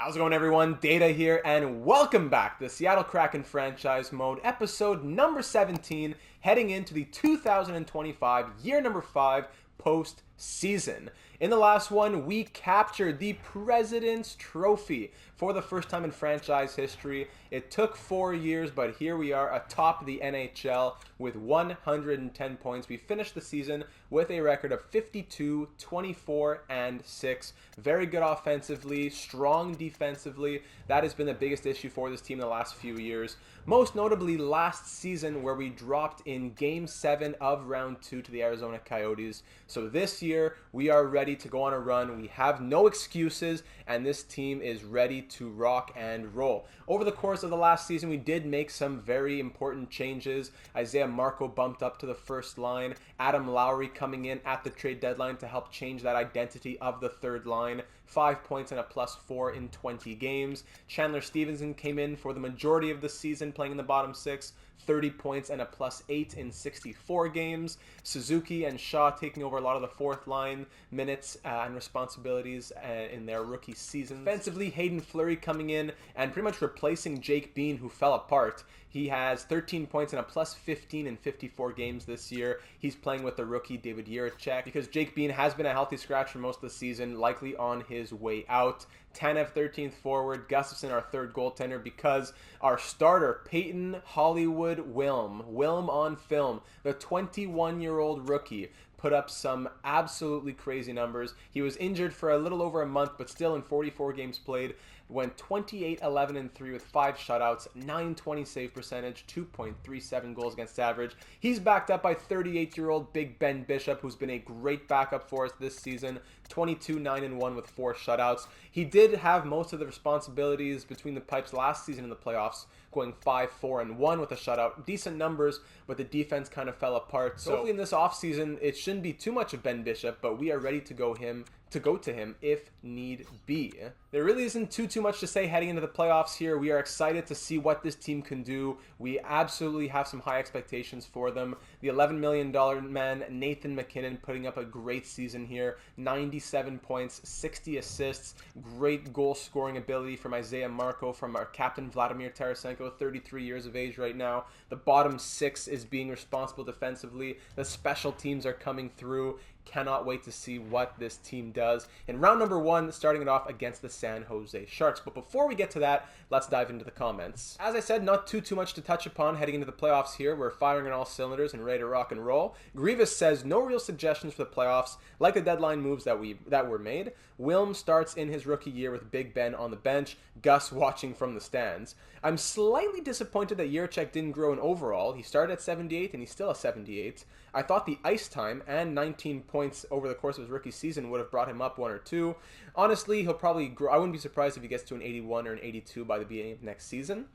How's it going, everyone? Data here, and welcome back to the Seattle Kraken franchise mode, episode number 17, heading into the 2025 year number 5 postseason. In the last one, we captured the President's Trophy for the first time in franchise history. It took 4 years, but here we are atop the NHL with 110 points. We finished the season with a record of 52, 24, and 6. Very good offensively, strong defensively. That has been the biggest issue for this team in the last few years. Most notably last season, where we dropped in Game 7 of Round 2 to the Arizona Coyotes. So this year, we are ready to go on a run. We have no excuses, and this team is ready to rock and roll. Over the course of the last season, we did make some very important changes. Isaiah Marco bumped up to the first line. Adam Lowry coming in at the trade deadline to help change that identity of the third line. 5 points and a +4 in 20 games. Chandler Stevenson came in for the majority of the season, playing in the bottom 6. 30 points and a +8 in 64 games. Suzuki and Shaw taking over a lot of the fourth line minutes and responsibilities in their rookie season. Offensively, Hayden Fleury coming in and pretty much replacing Jake Bean, who fell apart. He has 13 points and a +15 in 54 games this year. He's playing with the rookie David Jiricek because Jake Bean has been a healthy scratch for most of the season, likely on his way out. Tanev 13th forward, Gustafsson our third goaltender, because our starter, Peyton Hollywood Wilm on film, the 21-year-old rookie, put up some absolutely crazy numbers. He was injured for a little over a month, but still in 44 games played, went 28, 11, and 3 with 5 shutouts, 920 save percentage, 2.37 goals against average. He's backed up by 38-year-old Big Ben Bishop, who's been a great backup for us this season, 22, 9, and 1 with 4 shutouts. He did have most of the responsibilities between the pipes last season in the playoffs, going 5, 4, and 1 with a shutout. Decent numbers, but the defense kind of fell apart. So hopefully in this offseason, it shouldn't be too much of Ben Bishop, but we are ready to go to him if need be. There really isn't too much to say heading into the playoffs here. We are excited to see what this team can do. We absolutely have some high expectations for them. The $11 million man, Nathan MacKinnon, putting up a great season here. 97 points, 60 assists, great goal scoring ability from Isaiah Marco, from our captain Vladimir Tarasenko, 33 years of age right now. The bottom 6 is being responsible defensively. The special teams are coming through. Cannot wait to see what this team does in round number 1, starting it off against the San Jose Sharks. But before we get to that, let's dive into the comments. As I said, not too much to touch upon heading into the playoffs here. We're firing on all cylinders and ready to rock and roll. Grievous says, no real suggestions for the playoffs, like the deadline moves that were made. Wilm starts in his rookie year with Big Ben on the bench, Gus watching from the stands. I'm slightly disappointed that Jiricek didn't grow in overall. He started at 78 and he's still a 78. I thought the ice time and 19 points over the course of his rookie season would have brought him up 1 or 2. Honestly, he'll probably grow. I wouldn't be surprised if he gets to an 81 or an 82 by the beginning of next season.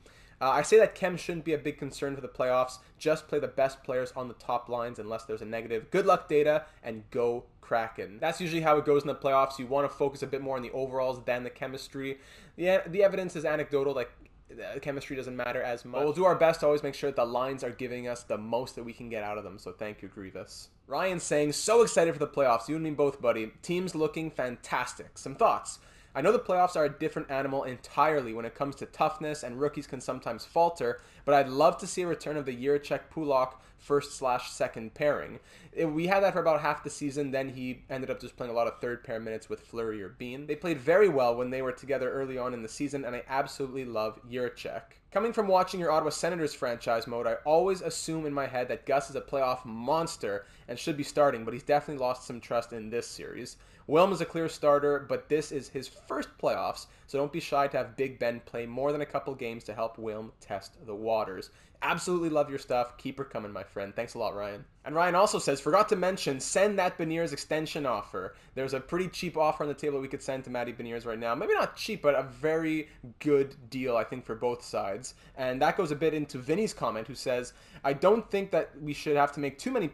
I say that chem shouldn't be a big concern for the playoffs. Just play the best players on the top lines unless there's a negative. Good luck, Data, and go Kraken. That's usually how it goes in the playoffs. You want to focus a bit more on the overalls than the chemistry. The evidence is anecdotal, like the chemistry doesn't matter as much. But we'll do our best to always make sure that the lines are giving us the most that we can get out of them. So thank you, Grievous. Ryan saying, so excited for the playoffs. You and me both, buddy. Team's looking fantastic. Some thoughts. I know the playoffs are a different animal entirely when it comes to toughness, and rookies can sometimes falter, but I'd love to see a return of the Jiricek Poulock first/second pairing. We had that for about half the season, then he ended up just playing a lot of third pair minutes with Fleury or Bean. They played very well when they were together early on in the season, and I absolutely love Jiricek. Coming from watching your Ottawa Senators franchise mode, I always assume in my head that Gus is a playoff monster and should be starting, but he's definitely lost some trust in this series. Wilm is a clear starter, but this is his first playoffs, so don't be shy to have Big Ben play more than a couple games to help Wilm test the waters. Absolutely love your stuff. Keep her coming, my friend. Thanks a lot, Ryan. And Ryan also says, forgot to mention, send that Beniers extension offer. There's a pretty cheap offer on the table we could send to Matty Beniers right now. Maybe not cheap, but a very good deal, I think, for both sides. And that goes a bit into Vinny's comment, who says, I don't think that we should have to make too many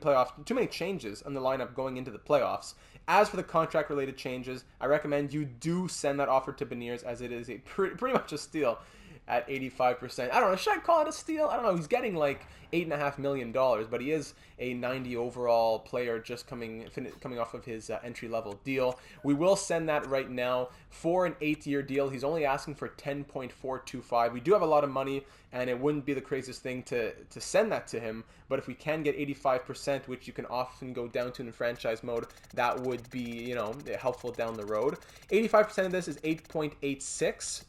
changes on the lineup going into the playoffs. As for the contract-related changes, I recommend you do send that offer to Beniers, as it is a pretty much a steal. at 85%. I don't know, should I call it a steal? I don't know, he's getting like $8.5 million, but he is a 90 overall player just coming off of his entry-level deal. We will send that right now for an 8-year deal. He's only asking for 10.425. We do have a lot of money, and it wouldn't be the craziest thing to send that to him, but if we can get 85%, which you can often go down to in franchise mode, that would be, you know, helpful down the road. 85% of this is 8.86.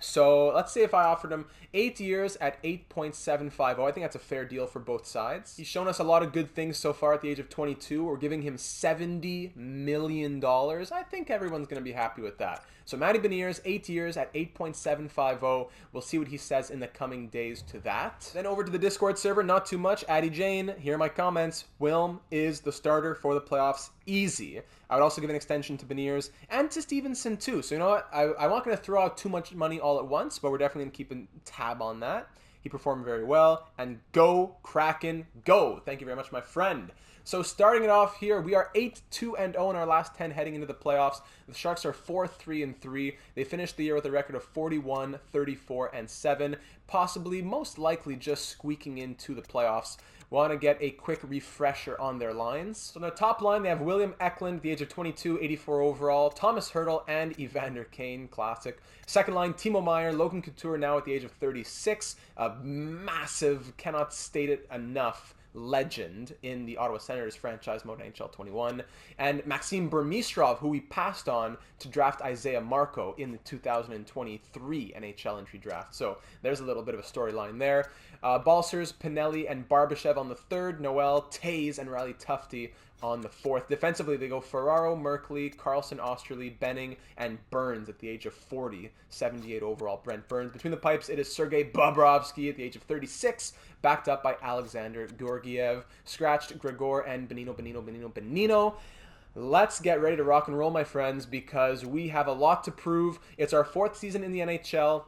So let's say if I offered him 8 years at 8.750, I think that's a fair deal for both sides. He's shown us a lot of good things so far at the age of 22. We're giving him $70 million. I think everyone's going to be happy with that. So Matty Beniers, 8 years at 8.750. We'll see what he says in the coming days to that. Then over to the Discord server, not too much. Addy Jane, here are my comments. Wilm is the starter for the playoffs. Easy. I would also give an extension to Beniers and to Stevenson too. So you know what? I'm not going to throw out too much money all at once, but we're definitely going to keep a tab on that. He performed very well. And go, Kraken, go. Thank you very much, my friend. So starting it off here, we are 8-2-0 in our last 10 heading into the playoffs. The Sharks are 4-3-3. They finished the year with a record of 41-34-7, possibly, most likely, just squeaking into the playoffs. Want to get a quick refresher on their lines. So on the top line, they have William Eklund at the age of 22, 84 overall, Thomas Hertl, and Evander Kane, classic. Second line, Timo Meier, Logan Couture now at the age of 36, a massive, cannot state it enough, legend in the Ottawa Senators franchise mode NHL 21, and Maxim Burmistrov, who we passed on to draft Isaiah Marco in the 2023 NHL entry draft. So there's a little bit of a storyline there. Balsers, Pinelli, and Barbashev on the third, Noel, Taze, and Riley Tufte on the fourth. Defensively, they go Ferraro, Merkley, Carlson, Osterley, Benning, and Burns at the age of 40, 78 overall. Brent Burns. Between the pipes, it is Sergei Bobrovsky at the age of 36, backed up by Alexander Georgiev, scratched Gregor, and Benino. Let's get ready to rock and roll, my friends, because we have a lot to prove. It's our 4th season in the NHL.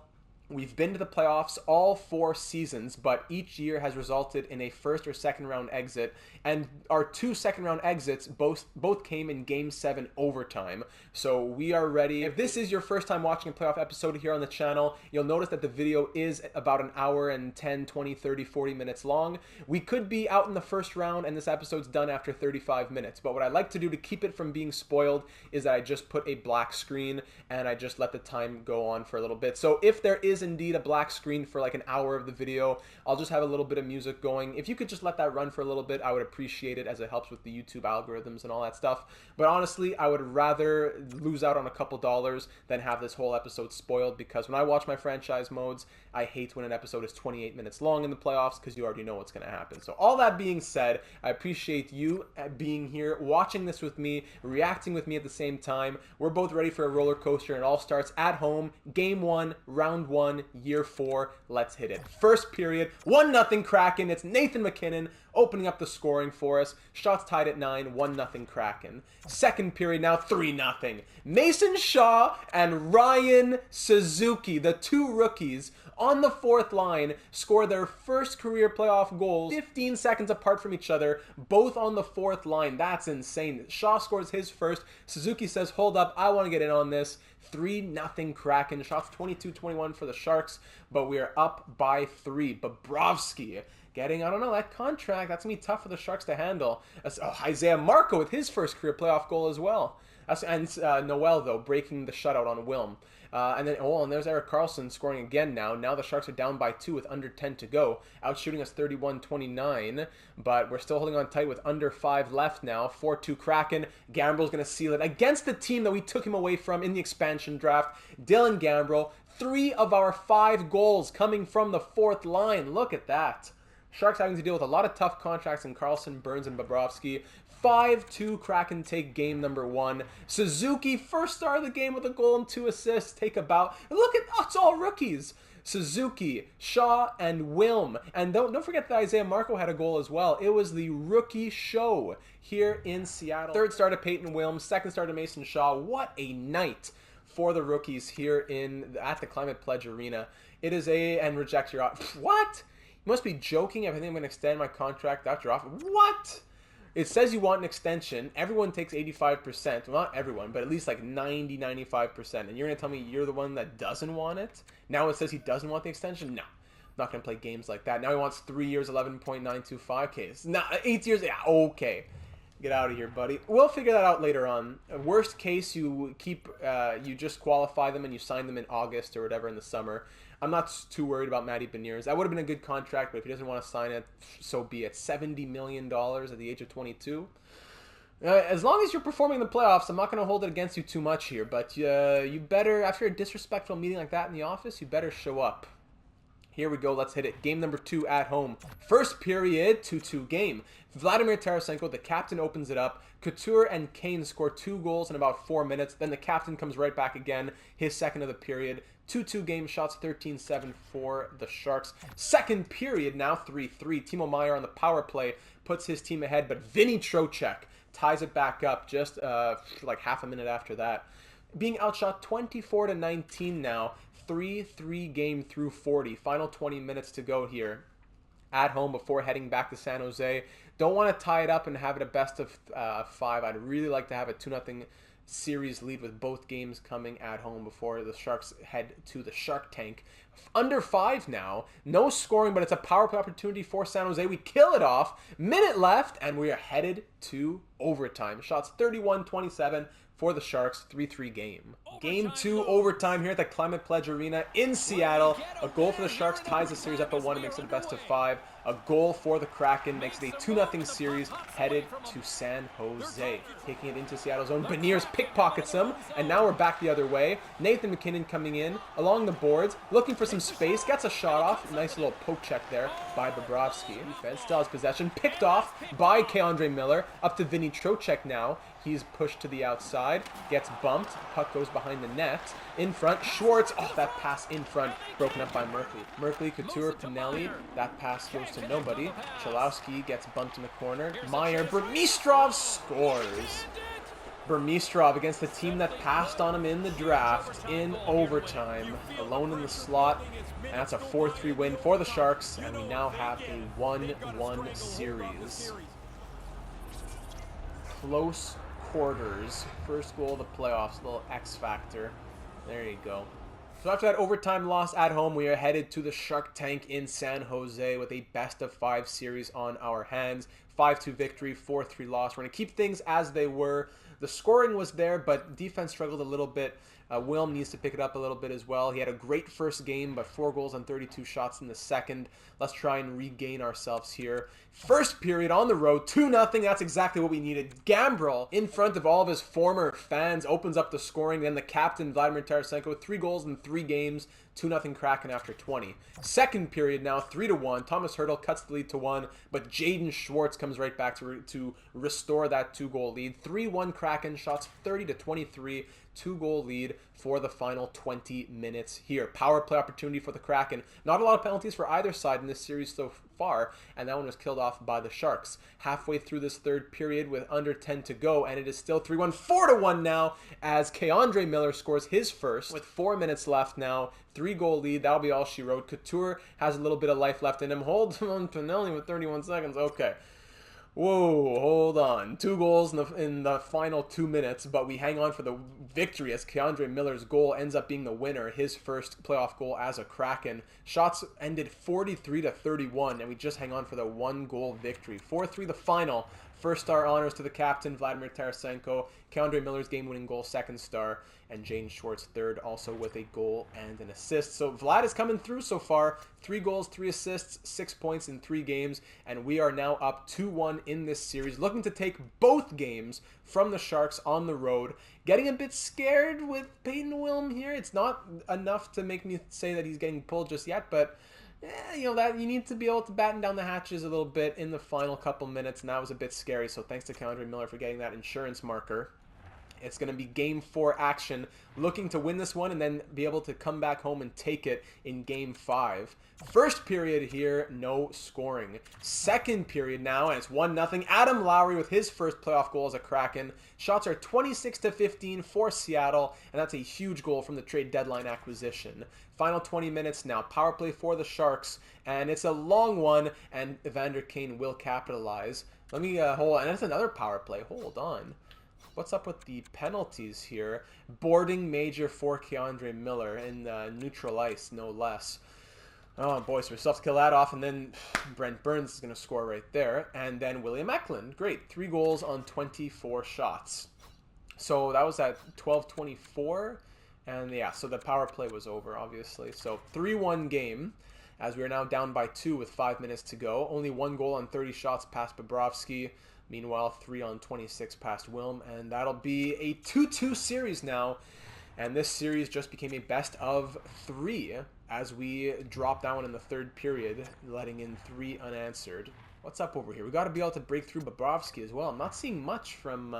We've been to the playoffs all 4 seasons, but each year has resulted in a first or second round exit, and our 2 second round exits both came in Game 7 overtime. So we are ready. If this is your first time watching a playoff episode here on the channel, you'll notice that the video is about an hour and 10, 20, 30, 40 minutes long. We could be out in the first round and this episode's done after 35 minutes, but what I like to do to keep it from being spoiled is that I just put a black screen and I just let the time go on for a little bit. So if there is indeed a black screen for like an hour of the video, I'll just have a little bit of music going. If you could just let that run for a little bit, I would appreciate it, as it helps with the YouTube algorithms and all that stuff. But honestly, I would rather lose out on a couple dollars than have this whole episode spoiled, because when I watch my franchise modes, I hate when an episode is 28 minutes long in the playoffs, because you already know what's going to happen. So all that being said, I appreciate you being here, watching this with me, reacting with me at the same time. We're both ready for a roller coaster, and it all starts at home. Game 1, round 1, year 4. Let's hit it. First period, 1-0 Kraken. It's Nathan MacKinnon opening up the scoring for us. Shots tied at 9, 1-0 Kraken. Second period now, 3-0. Mason Shaw and Ryan Suzuki, the 2 rookies on the 4th line, score their first career playoff goals 15 seconds apart from each other, both on the 4th line. That's insane. Shaw scores his first. Suzuki says, hold up, I want to get in on this. 3-0 Kraken. Shots 22-21 for the Sharks, but we are up by 3. Bobrovsky getting, I don't know, that contract, that's going to be tough for the Sharks to handle. Isaiah Marco with his first career playoff goal as well. And Noel, though, breaking the shutout on Wilm. And there's Erik Karlsson scoring again now. Now the Sharks are down by 2 with under 10 to go, outshooting us 31-29, but we're still holding on tight with under 5 left now. 4-2 Kraken. Gambrel's going to seal it against the team that we took him away from in the expansion draft. Dylan Gambrel. 3 of our 5 goals coming from the 4th line. Look at that. Sharks having to deal with a lot of tough contracts in Karlsson, Burns, and Bobrovsky. 5-2 Kraken take game number 1. Suzuki, first star of the game with a goal and 2 assists. Take a bow. Look at, it's all rookies. Suzuki, Shaw, and Wilm. And don't forget that Isaiah Marco had a goal as well. It was the rookie show here in Seattle. Third star to Peyton Wilm. Second star to Mason Shaw. What a night for the rookies here at the Climate Pledge Arena. It is and reject your offer. What? You must be joking. I think I'm going to extend my contract after offer. What? It says you want an extension. Everyone takes 85%. Well, not everyone, but at least like 90, 95%. And you're going to tell me you're the one that doesn't want it? Now it says he doesn't want the extension? No. I'm not going to play games like that. Now he wants 3 years, 11.925K. Nah, 8 years? Yeah, okay. Get out of here, buddy. We'll figure that out later on. Worst case, you just qualify them and you sign them in August or whatever in the summer. I'm not too worried about Matty Beniers. That would have been a good contract, but if he doesn't want to sign it, so be it. $70 million at the age of 22. As long as you're performing in the playoffs, I'm not going to hold it against you too much here, but you better, after a disrespectful meeting like that in the office, you better show up. Here we go. Let's hit it. Game number 2 at home. First period, 2-2 game. Vladimir Tarasenko, the captain, opens it up. Couture and Kane score 2 goals in about 4 minutes. Then the captain comes right back again, his second of the period. 2-2 game, shots 13-7 for the Sharks. Second period, now 3-3. Timo Meier on the power play puts his team ahead, but Vinny Trocheck ties it back up just like half a minute after that. Being outshot 24-19 now. 3-3 game through 40. Final 20 minutes to go here at home before heading back to San Jose. Don't want to tie it up and have it a best of 5. I'd really like to have a 2-0 series lead with both games coming at home before the Sharks head to the Shark Tank. Under 5 now. No scoring, but it's a power play opportunity for San Jose. We kill it off. Minute left, and we are headed to overtime. Shots 31-27 for the Sharks. 3-3 game. Game 2 overtime here at the Climate Pledge Arena in Seattle. A goal for the Sharks ties the series up at 1 and makes it a best of 5. A goal for the Kraken makes it a 2-0 series headed to San Jose. Taking it into Seattle's own. Beniers pickpockets him, and now we're back the other way. Nathan McKinnon coming in along the boards, looking for some space, gets a shot off. Nice little poke check there by Bobrovsky. Defense still has possession, picked off by K'Andre Miller. Up to Vinny Trocheck now. He's pushed to the outside, gets bumped, puck goes behind the net. In front, Schwartz, oh, that pass in front, broken up by Merkley, Couture, Pinelli, that pass goes to nobody. Chalowski gets bumped in the corner. Meier, Burmistrov scores. Burmistrov against the team that passed on him in the draft in overtime, alone in the slot, and that's a 4-3 win for the Sharks, and we now have a 1-1 series. Close quarters. First goal of the playoffs, a little X factor. There you go. So after that overtime loss at home, we are headed to the Shark Tank in San Jose with a best of 5 series on our hands. 5-2 victory, 4-3 loss. We're going to keep things as they were. The scoring was there, but defense struggled a little bit. Wilm needs to pick it up a little bit as well. He had a great first game, but 4 goals on 32 shots in the second. Let's try and regain ourselves here. First period on the road, 2-0. That's exactly what we needed. Gambrel, in front of all of his former fans, opens up the scoring. Then the captain, Vladimir Tarasenko, 3 goals in 3 games. 2-0 Kraken after 20. Second period now, 3-1. Thomas Hertl cuts the lead to 1, but Jaden Schwartz comes right back to restore that 2-goal lead. 3-1 Kraken, shots 30-23. 2-goal lead for the final 20 minutes here. Power play opportunity for the Kraken. Not a lot of penalties for either side in this series so far, and that one was killed off by the Sharks. Halfway through this third period with under 10 to go, and it is still 3-1. 4-1 now as K'Andre Miller scores his first with 4 minutes left now. 3-goal lead. That'll be all she wrote. Couture has a little bit of life left in him. Hold on, Pinelli with 31 seconds. Okay. Whoa, hold on. 2 goals in the final 2 minutes, but we hang on for the victory as K'Andre Miller's goal ends up being the winner, his first playoff goal as a Kraken. Shots ended 43-31, and we just hang on for the 1-goal victory. 4-3 the final. First star honors to the captain, Vladimir Tarasenko. K'Andre Miller's game-winning goal, second star. And Jaden Schwartz, third, also with a goal and an assist. So Vlad is coming through so far. 3 goals, 3 assists, 6 points in 3 games. And we are now up 2-1 in this series. Looking to take both games from the Sharks on the road. Getting a bit scared with Peyton Wilm here. It's not enough to make me say that he's getting pulled just yet, but that you need to be able to batten down the hatches a little bit in the final couple minutes, and that was a bit scary. So thanks to K'Andre Miller for getting that insurance marker. It's going to be Game 4 action, looking to win this one and then be able to come back home and take it in Game 5. First period here, no scoring. Second period now, and it's 1-0. Adam Lowry with his first playoff goal as a Kraken. Shots are 26-15 for Seattle, and that's a huge goal from the trade deadline acquisition. Final 20 minutes now. Power play for the Sharks, and it's a long one, and Evander Kane will capitalize. Let me hold on. And that's another power play. Hold on. What's up with the penalties here? Boarding major for K'Andre Miller in neutral ice, no less. Oh, boy, so we still have to kill that off, and then Brent Burns is going to score right there. And then William Eklund. Great. 3 goals on 24 shots. So that was at 12:24. And yeah, so the power play was over, obviously. So 3-1 game, as we are now down by 2 with 5 minutes to go. Only 1 goal on 30 shots past Bobrovsky. Meanwhile, 3 on 26 past Wilm. And that'll be a 2-2 series now. And this series just became a best of 3 as we drop down in the third period, letting in 3 unanswered. What's up over here? We got to be able to break through Bobrovsky as well. I'm not seeing much from,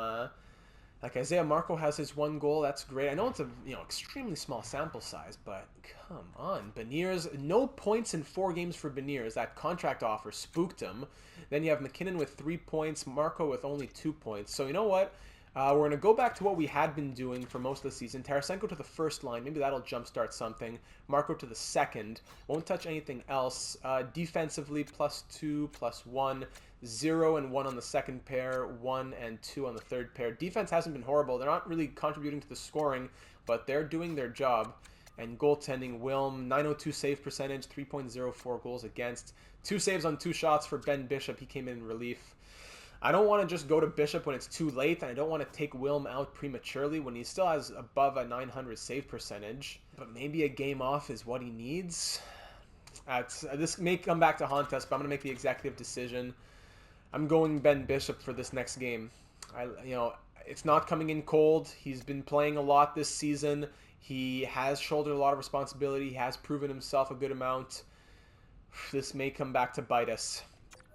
like Isaiah Marco has his 1 goal. That's great. I know it's a extremely small sample size, but come on. Beniers, no points in 4 games for Beniers. That contract offer spooked him. Then you have McKinnon with 3 points, Marco with only 2 points. So you know what? We're going to go back to what we had been doing for most of the season. Tarasenko to the first line. Maybe that'll jumpstart something. Marco to the second. Won't touch anything else. Defensively, +2, +1. 0 and 1 on the second pair. 1 and 2 on the third pair. Defense hasn't been horrible. They're not really contributing to the scoring, but they're doing their job. And goaltending, Wilm, .902 save percentage, 3.04 goals against. 2 saves on 2 shots for Ben Bishop. He came in relief. I don't want to just go to Bishop when it's too late, and I don't want to take Wilm out prematurely when he still has above a .900 save percentage. But maybe a game off is what he needs. This may come back to haunt us, but I'm going to make the executive decision. I'm going Ben Bishop for this next game. It's not coming in cold. He's been playing a lot this season. He has shouldered a lot of responsibility. He has proven himself a good amount. This may come back to bite us.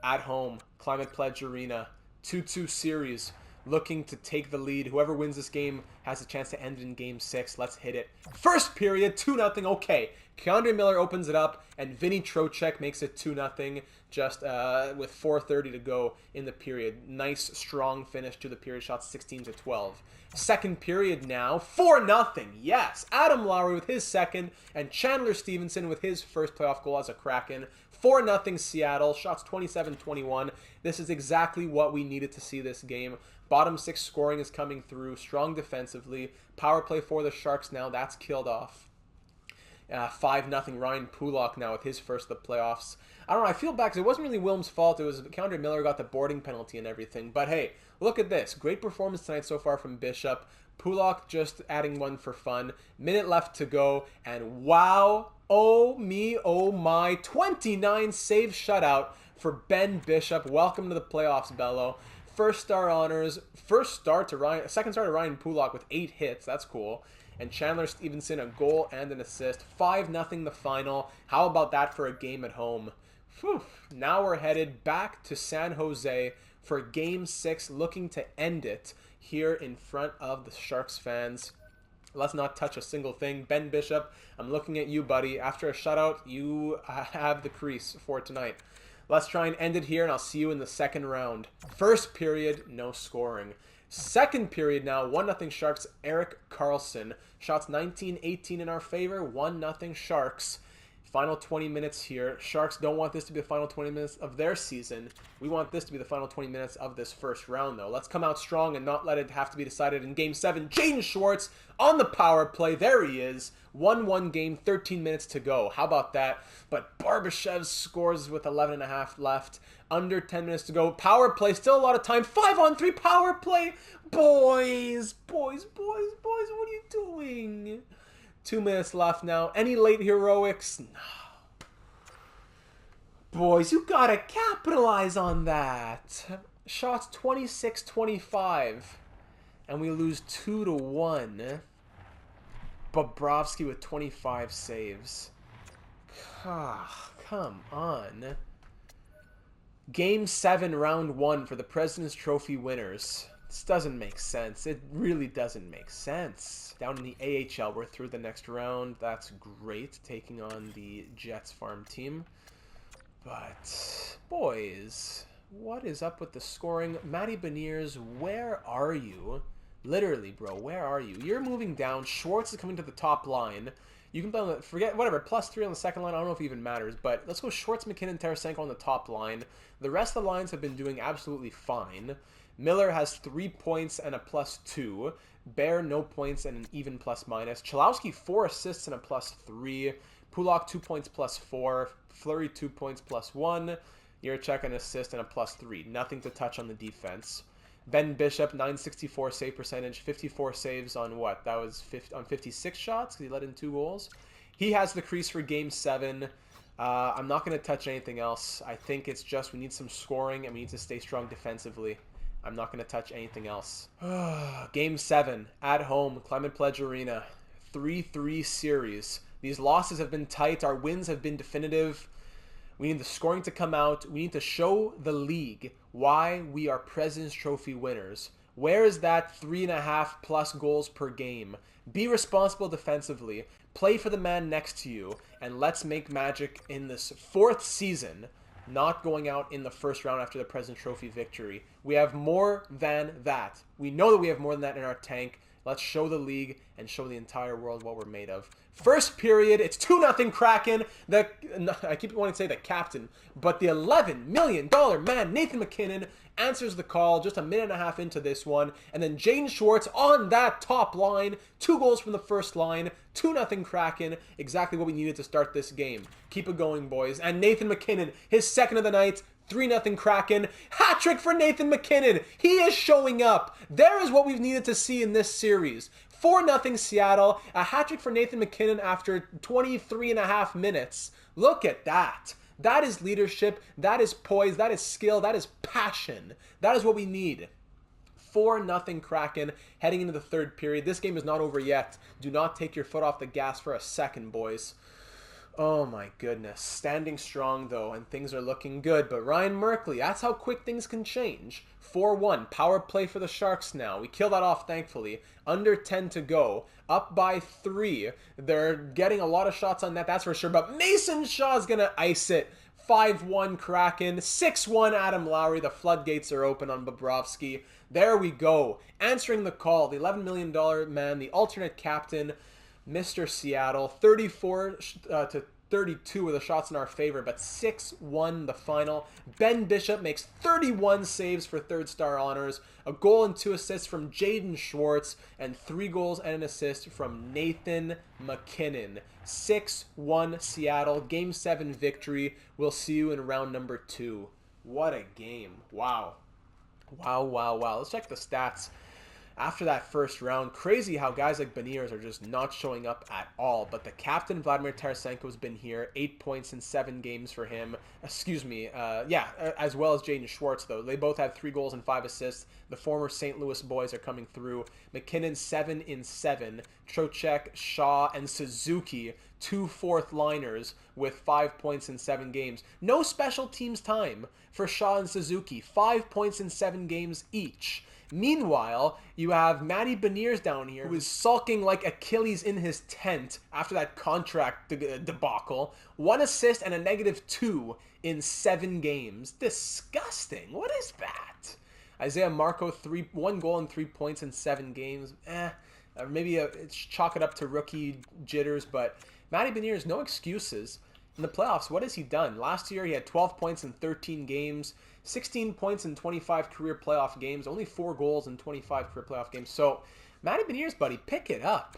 At home, Climate Pledge Arena. 2-2 series, looking to take the lead. Whoever wins this game has a chance to end it in Game 6. Let's hit it. First period, 2-0. Okay, K'Andre Miller opens it up, and Vinny Trocheck makes it 2-0 just with 4:30 to go in the period. Nice, strong finish to the period. Shots 16-12. Second period now, 4-0. Yes, Adam Lowry with his second, and Chandler Stevenson with his first playoff goal as a Kraken. 4-0 Seattle, shots 27-21. This is exactly what we needed to see this game. Bottom 6 scoring is coming through, strong defensively. Power play for the Sharks now, that's killed off. 5-0 Ryan Poulock now with his first of the playoffs. I don't know, I feel bad because it wasn't really Wilm's fault. It was K'Andre Miller got the boarding penalty and everything. But hey, look at this. Great performance tonight so far from Bishop. Poulock just adding 1 for fun. Minute left to go. And wow, oh me, oh my, 29 save shutout for Ben Bishop. Welcome to the playoffs, Bello. First star honors. Second star to Ryan Poulock with 8 hits. That's cool. And Chandler Stevenson, a goal and an assist. 5-0 the final. How about that for a game at home? Whew. Now we're headed back to San Jose for Game 6, looking to end it here in front of the Sharks fans. Let's not touch a single thing. Ben Bishop, I'm looking at you, buddy. After a shutout, you have the crease for tonight. Let's try and end it here, and I'll see you in the second round. First period, no scoring. Second period now, 1-0 Sharks, Erik Karlsson. Shots 19-18 in our favor, 1-0 Sharks. Final 20 minutes here. Sharks don't want this to be the final 20 minutes of their season. We want this to be the final 20 minutes of this first round, though. Let's come out strong and not let it have to be decided in Game 7. Jaden Schwartz on the power play. There he is. 1-1 game, 13 minutes to go. How about that? But Barbashev scores with 11.5 left. Under 10 minutes to go. Power play, still a lot of time. 5-on-3 power play. Boys, what are you doing? 2 minutes left now. Any late heroics? No. Boys, you gotta capitalize on that. Shots 26-25. And we lose 2-1. Bobrovsky with 25 saves. Come on. Game 7, round 1 for the President's Trophy winners. This doesn't make sense. It really doesn't make sense. Down in the AHL, we're through the next round. That's great, taking on the Jets farm team. But, boys, what is up with the scoring? Matty Beniers, where are you? Literally, bro, where are you? You're moving down. Schwartz is coming to the top line. You can play on the, forget, whatever, +3 on the second line. I don't know if it even matters, but let's go Schwartz, McKinnon, Tarasenko on the top line. The rest of the lines have been doing absolutely fine. Miller has 3 points and a +2. Bear, no points and an even ±. Chalowski, 4 assists and a +3. Poulock, 2 points +4. Fleury, 2 points +1. Yurchek, an assist and a +3. Nothing to touch on the defense. Ben Bishop, 964 save percentage, 54 saves on what? That was on 56 shots because he let in 2 goals. He has the crease for Game 7. I'm not going to touch anything else. I think it's just we need some scoring and we need to stay strong defensively. I'm not going to touch anything else. Game 7, at home, Climate Pledge Arena. 3-3 series. These losses have been tight. Our wins have been definitive. We need the scoring to come out. We need to show the league why we are President's Trophy winners. Where is that 3.5+ goals per game? Be responsible defensively. Play for the man next to you. And let's make magic in this 4th season, not going out in the first round after the President's Trophy victory. We have more than that. We know that we have more than that in our tank. Let's show the league and show the entire world what we're made of. First period, it's 2-0 Kraken. I keep wanting to say the captain, but the $11 million man, Nathan MacKinnon, answers the call just a minute and a half into this one. And then Jaden Schwartz on that top line. 2 goals from the first line. 2-0 Kraken. Exactly what we needed to start this game. Keep it going, boys. And Nathan MacKinnon, his second of the night. 3-0 Kraken. Hat-trick for Nathan MacKinnon. He is showing up. There is what we've needed to see in this series. 4-0 Seattle. A hat-trick for Nathan MacKinnon after 23.5 minutes. Look at that. That is leadership. That is poise. That is skill. That is passion. That is what we need. 4-0 Kraken heading into the third period. This game is not over yet. Do not take your foot off the gas for a second, boys. Oh my goodness. Standing strong though, and things are looking good. But Ryan Merkley, that's how quick things can change. 4-1. Power play for the Sharks now. We kill that off, thankfully. Under 10 to go. Up by 3. They're getting a lot of shots on net, that's for sure. But Mason Shaw's going to ice it. 5-1 Kraken. 6-1 Adam Lowry. The floodgates are open on Bobrovsky. There we go. Answering the call. The $11 million man, the alternate captain, Mr. Seattle. 34 to 32 with the shots in our favor, but 6-1 the final. Ben Bishop makes 31 saves for third star honors, a goal and 2 assists from Jaden Schwartz, and 3 goals and an assist from Nathan MacKinnon. 6-1 Seattle, Game 7 victory. We'll see you in round number 2. What a game. Wow. Wow, wow, wow. Let's check the stats. After that first round, crazy how guys like Beniers are just not showing up at all. But the captain, Vladimir Tarasenko, has been here. 8 points in 7 games for him. As well as Jaden Schwartz, though. They both have 3 goals and 5 assists. The former St. Louis boys are coming through. McKinnon, 7 in 7. Trocheck, Shaw, and Suzuki, 2 fourth-liners with 5 points in 7 games. No special teams time for Shaw and Suzuki. 5 points in 7 games each. Meanwhile, you have Matty Beniers down here, who is sulking like Achilles in his tent after that contract debacle. 1 assist and a -2 in 7 games. Disgusting. What is that? Isaiah Marco, 1 goal and 3 points in 7 games. Maybe it's chalk it up to rookie jitters, but Matty Beniers, no excuses. In the playoffs, what has he done? Last year, he had 12 points in 13 games, 16 points in 25 career playoff games, only 4 goals in 25 career playoff games. So, Matty Beniers, buddy, pick it up.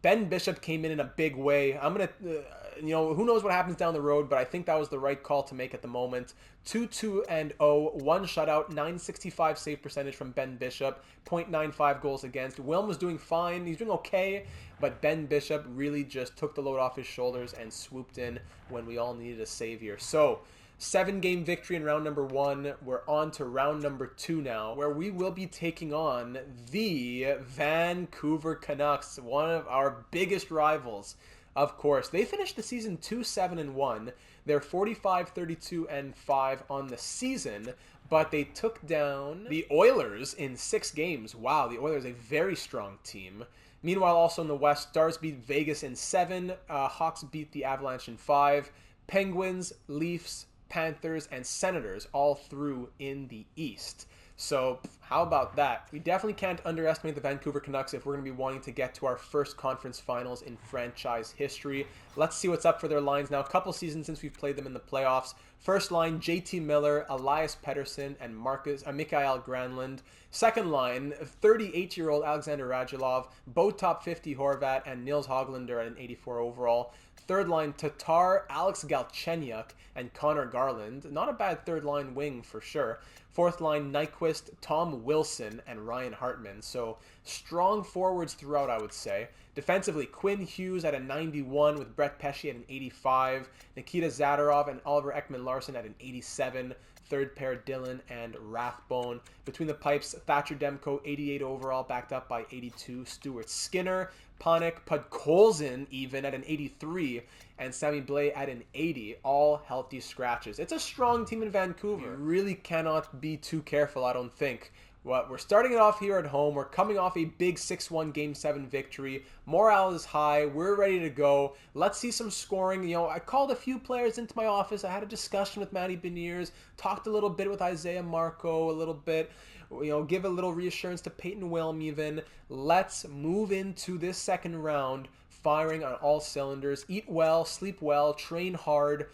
Ben Bishop came in a big way. I'm going to, who knows what happens down the road, but I think that was the right call to make at the moment. 2-2-0, 1 shutout, 965 save percentage from Ben Bishop, 0.95 goals against. Wilm was doing fine. He's doing okay, but Ben Bishop really just took the load off his shoulders and swooped in when we all needed a savior. So, 7-game victory in round number 1. We're on to round number 2 now, where we will be taking on the Vancouver Canucks, one of our biggest rivals. Of course, they finished the season 2-7-1. They're 45-32-5 on the season, but they took down the Oilers in 6 games. Wow, the Oilers, a very strong team. Meanwhile, also in the West, Stars beat Vegas in 7. Hawks beat the Avalanche in 5. Penguins, Leafs, Panthers, and Senators all through in the East. So How about that? We definitely can't underestimate the Vancouver Canucks if we're going to be wanting to get to our first conference finals in franchise history. Let's see what's up for their lines now. A couple seasons since we've played them in the playoffs. First line, JT Miller, Elias Pettersson, and Mikael Granlund. Second line, 38-year-old Alexander Radulov, Bo Top 50 Horvat, and Nils Hoglander at an 84 overall. Third line, Tatar, Alex Galchenyuk, and Connor Garland. Not a bad third line wing for sure. Fourth line, Nyquist, Tom Wilson, and Ryan Hartman. So strong forwards throughout, I would say. Defensively, Quinn Hughes at a 91 with Brett Pesce at an 85. Nikita Zadorov and Oliver Ekman-Larsson at an 87. Third pair, Dylan and Rathbone. Between the pipes, Thatcher Demko, 88 overall, backed up by 82. Stuart Skinner, Panik Podkolzin even at an 83, and Sammy Blais at an 80, all healthy scratches. It's a strong team in Vancouver. You really cannot be too careful, I don't think. We're starting it off here at home. We're coming off a big 6-1 Game 7 victory. Morale is high. We're ready to go. Let's see some scoring. You know, I called a few players into my office. I had a discussion with Matty Beniers, talked a little bit with Isaiah Marco, a little bit, you know, give a little reassurance to Peyton Wilm even. Let's move into this second round firing on all cylinders. Eat well, sleep well, train hard.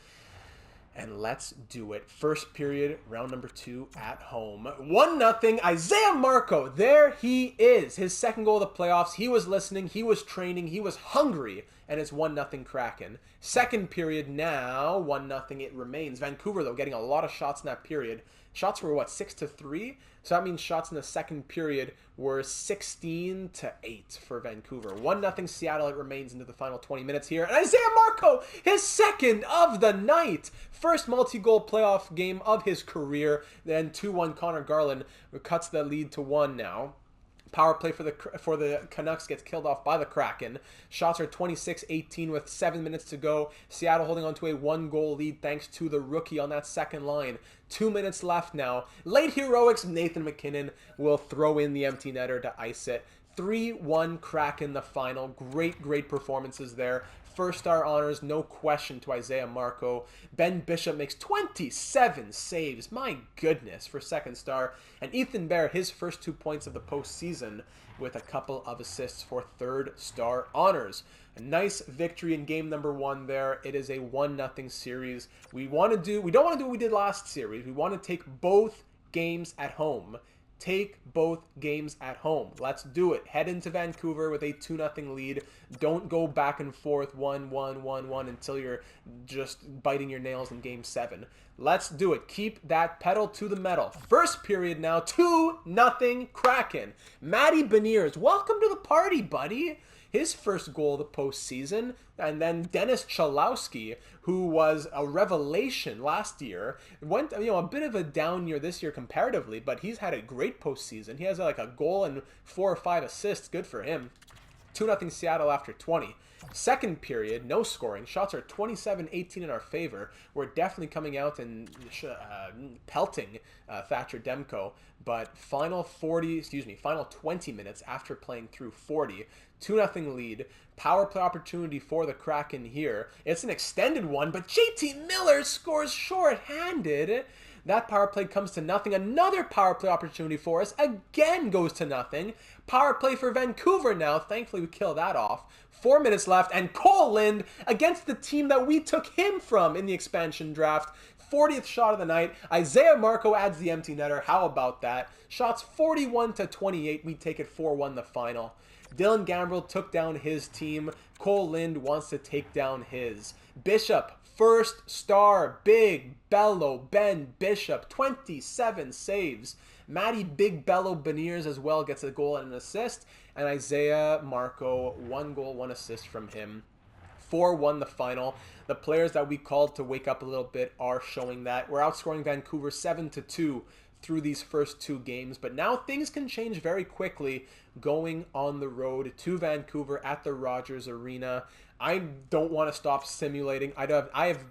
And let's do it. First period, round number 2 at home. 1-0, Isaiah Marco. There he is. His second goal of the playoffs. He was listening. He was training. He was hungry. And it's 1-0 Kraken. Second period now, 1-0 it remains. Vancouver, though, getting a lot of shots in that period. Shots were, 6-3? So that means shots in the second period were 16-8 for Vancouver. 1-0 Seattle, it remains into the final 20 minutes here. And Isaiah Marco, his second of the night. First multi-goal playoff game of his career. Then 2-1 Connor Garland cuts the lead to 1 now. Power play for the Canucks gets killed off by the Kraken. Shots are 26-18 with 7 minutes to go. Seattle holding on to a 1-goal lead thanks to the rookie on that second line. 2 minutes left now. Late heroics, Nathan MacKinnon will throw in the empty netter to ice it. 3-1 Kraken the final. Great performances there. First star honors, no question, to Isaiah Marco. Ben Bishop makes 27 saves. My goodness, for second star. And Ethan Bear, his first 2 points of the postseason with a couple of assists for third star honors. A nice victory in game number 1 there. It is a 1-0 series. We don't want to do what we did last series. We want to take both games at home. Take both games at home. Let's do it. Head into Vancouver with a 2-0 lead. Don't go back and forth 1-1 until you're just biting your nails in game 7. Let's do it. Keep that pedal to the metal. First period now, 2-0 Kraken. Matty Beniers, welcome to the party, buddy. His first goal of the postseason, and then Dennis Chalowski, who was a revelation last year, went a bit of a down year this year comparatively, but he's had a great postseason. He has like a goal and 4 or 5 assists. Good for him. 2-0 Seattle after 20. Second period, no scoring. Shots are 27-18 in our favor. We're definitely coming out and pelting Thatcher Demko. But final 20 minutes after playing through 40, 2-0 lead. Power play opportunity for the Kraken here. It's an extended one, but JT Miller scores short-handed. That power play comes to nothing. Another power play opportunity for us. Again goes to nothing. Power play for Vancouver now. Thankfully, we kill that off. 4 minutes left, and Cole Lind against the team that we took him from in the expansion draft. 40th shot of the night. Isaiah Marco adds the empty netter. How about that? Shots 41-28. We take it 4-1 the final. Dylan Gambrell took down his team. Cole Lind wants to take down his. Bishop, first star, Big Bello Ben Bishop, 27 saves. Matty Big Bello Beniers as well gets a goal and an assist. And Isaiah Marco, 1 goal, 1 assist from him. 4-1 the final. The players that we called to wake up a little bit are showing that. We're outscoring Vancouver 7-2 through these first 2 games, but now things can change very quickly going on the road to Vancouver at the Rogers Arena. I don't want to stop simulating. I have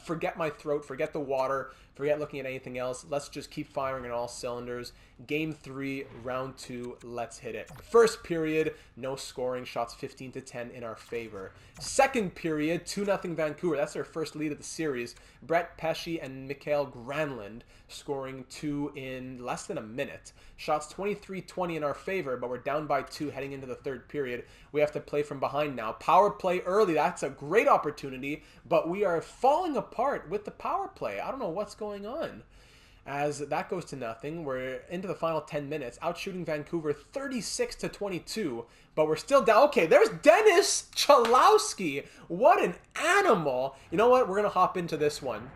forget my throat, forget the water, forget looking at anything else. Let's just keep firing on all cylinders. Game 3, round 2, let's hit it. First period, no scoring, shots 15-10 in our favor. Second period, 2-0 Vancouver. That's their first lead of the series. Brett Pesce and Mikael Granlund scoring 2 in less than a minute. Shots 23-20 in our favor, but we're down by 2 heading into the third period. We have to play from behind now. Power play early. That's a great opportunity, but we are falling apart with the power play. I don't know what's going on. As that goes to nothing, we're into the final 10 minutes, outshooting Vancouver 36-22, but we're still down. Okay, there's Dennis Chalowski. What an animal. You know what? We're going to hop into this one.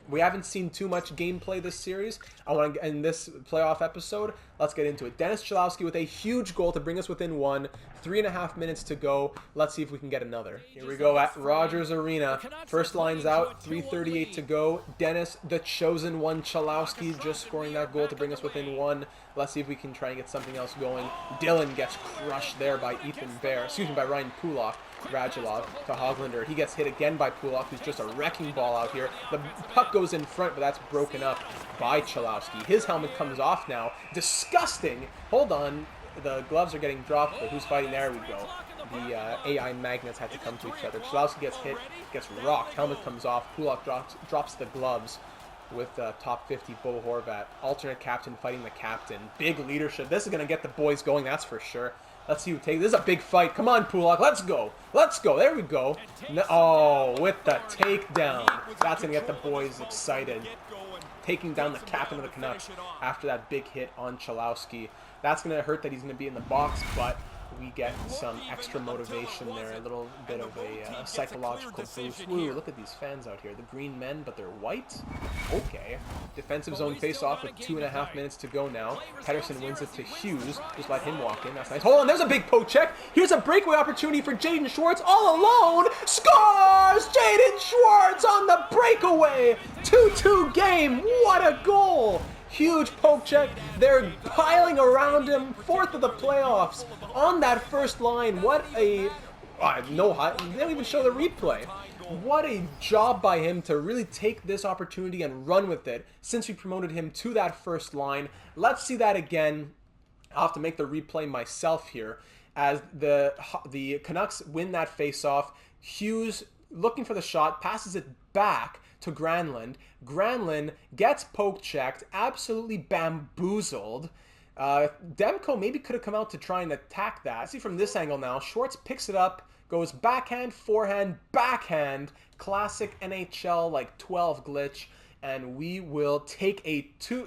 We haven't seen too much gameplay this series. I want to, in this playoff episode, let's get into it. Dennis Chalowski with a huge goal to bring us within 1. 3.5 minutes to go. Let's see if we can get another. Here we go at Rogers Arena. First line's out. 3:38 to go. Dennis, the chosen one, Chalowski, just scoring that goal to bring us within 1. Let's see if we can try and get something else going. Dylan gets crushed there by by Ryan Poulock. Radulov to Hoglander. He gets hit again by Poulock, who's just a wrecking ball out here. The puck goes in front, but that's broken up by Chalowski. His helmet comes off now. Disgusting. Hold on. The gloves are getting dropped, but who's fighting? There we go. The AI magnets had to come to each other. Chalowski gets hit, gets rocked. Helmet comes off. Poulock drops the gloves with top 50 Bo Horvat. Alternate captain fighting the captain. Big leadership. This is going to get the boys going, that's for sure. Let's see who takes. This is a big fight. Come on, Poulock. Let's go. Let's go. There we go. No, oh, with the takedown. That's going to get the boys excited. Taking down the captain of the Canucks after that big hit on Chalowski. That's going to hurt that he's going to be in the box, but we get some extra motivation there. A little bit of a psychological boost. Ooh, look at these fans out here. The green men, but they're white? Okay. Defensive zone face-off with 2.5 minutes to go now. Pettersson wins it to Hughes. Just let him walk in. That's nice. Hold on, there's a big poke check. Here's a breakaway opportunity for Jaden Schwartz. All alone. Scores! Jaden Schwartz on the breakaway. 2-2 game. What a goal! Huge poke check. They're piling around him. 4th of the playoffs on that first line. What a... they don't even show the replay. What a job by him to really take this opportunity and run with it since we promoted him to that first line. Let's see that again. I'll have to make the replay myself here as the Canucks win that face-off. Hughes looking for the shot, passes it back to Granlund. Granlund gets poke checked, absolutely bamboozled. Demko maybe could have come out to try and attack that. See from this angle now, Schwartz picks it up, goes backhand, forehand, backhand, classic NHL like 12 glitch, and we will take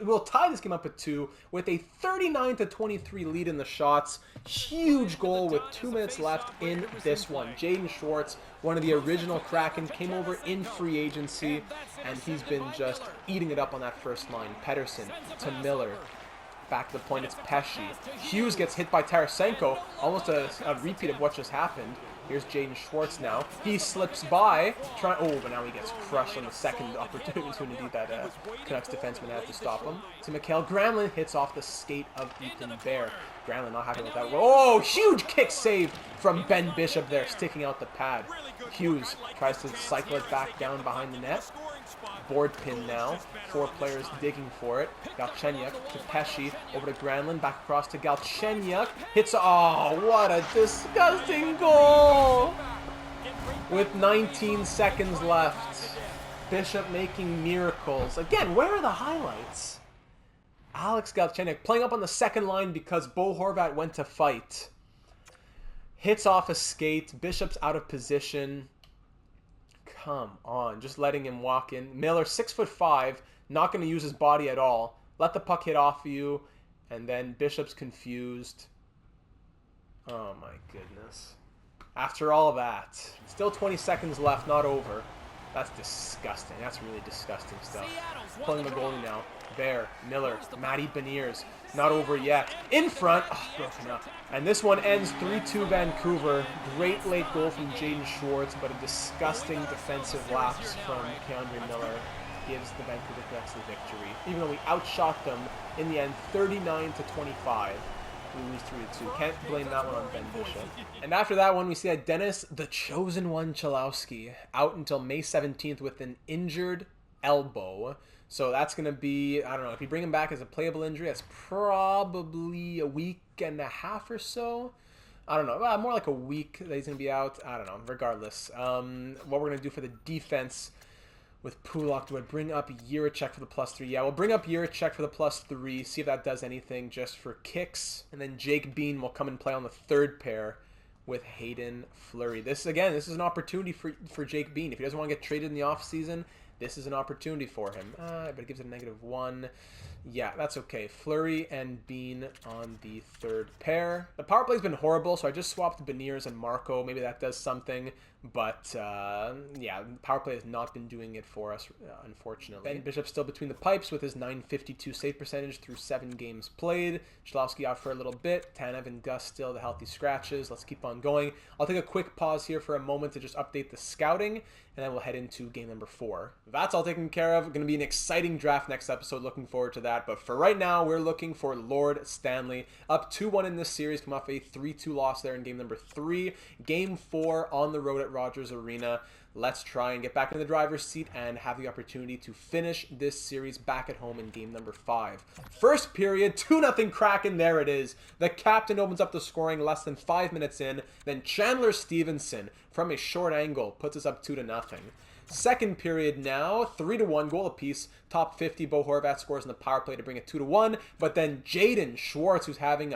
we'll tie this game up at 2 with a 39-23 lead in the shots. Huge goal with 2 minutes left in this one. Jaden Schwartz, one of the original Kraken, came over in free agency, and he's been just eating it up on that first line. Pettersson to Miller. Back to the point, it's Pesce. Hughes gets hit by Tarasenko, almost a repeat of what just happened. Here's Jaden Schwartz now. He slips by. But now he gets crushed on the second opportunity that Canucks defenseman had to stop him. To Mikael Granlund, hits off the skate of Ethan Bear. Granlund not happy with that. Oh, huge kick save from Ben Bishop there, sticking out the pad. Hughes tries to cycle it back down behind the net. Board pin now. 4 players digging for it. Galchenyuk to Pesce. Over to Granlund. Back across to Galchenyuk. Hits. Oh, what a disgusting goal! With 19 seconds left. Bishop making miracles. Again, where are the highlights? Alex Galchenyuk playing up on the second line because Bo Horvat went to fight. Hits off a skate. Bishop's out of position. Come on, just letting him walk in. Miller, 6'5", not going to use his body at all. Let the puck hit off you, and then Bishop's confused. Oh my goodness. After all that, still 20 seconds left, not over. That's disgusting. That's really disgusting stuff. Pulling the goalie now. Bear, Miller, Matty Beniers. Not over yet. In front. Oh, broken up. And this one ends 3-2 Vancouver. Great late goal from Jaden Schwartz, but a disgusting defensive lapse from Keandre Miller gives the Vancouver Canucks the victory. Even though we outshot them in the end 39-25. We lose 3-2. Can't blame that one on Ben Bishop. And after that one, we see that Dennis, the chosen one, Cholowski, out until May 17th with an injured elbow. So that's going to be, I don't know, if you bring him back as a playable injury, that's probably a week and a half or so. I don't know, more like a week that he's going to be out. I don't know, regardless. What we're going to do for the defense with Poulock, do I bring up Jiricek for the +3? Yeah, we'll bring up Jiricek for the +3, see if that does anything just for kicks. And then Jake Bean will come and play on the third pair with Hayden Fleury. This is an opportunity for Jake Bean. If he doesn't want to get traded in the offseason, this is an opportunity for him. But it gives it a -1. Yeah, that's okay. Fleury and Bean on the third pair. The power play's been horrible, so I just swapped Beniers and Marco. Maybe that does something. But, yeah, power play has not been doing it for us, unfortunately. Ben Bishop still between the pipes with his .952 save percentage through 7 games played. Cholowski out for a little bit. Tanev and Gus still the healthy scratches. Let's keep on going. I'll take a quick pause here for a moment to just update the scouting, and then we'll head into game number 4. That's all taken care of. Going to be an exciting draft next episode. Looking forward to that. But for right now, we're looking for Lord Stanley. Up 2-1 in this series. Come off a 3-2 loss there in game number 3. Game 4 on the road at Rogers Arena. Let's try and get back in the driver's seat and have the opportunity to finish this series back at home in game number 5. First period, 2-0 Kraken. There it is. The captain opens up the scoring less than 5 minutes in. Then Chandler Stevenson from a short angle puts us up 2-0. Second period now, 3-1, goal apiece. Top 50, Bo Horvat scores in the power play to bring it 2-1. But then Jaden Schwartz, who's having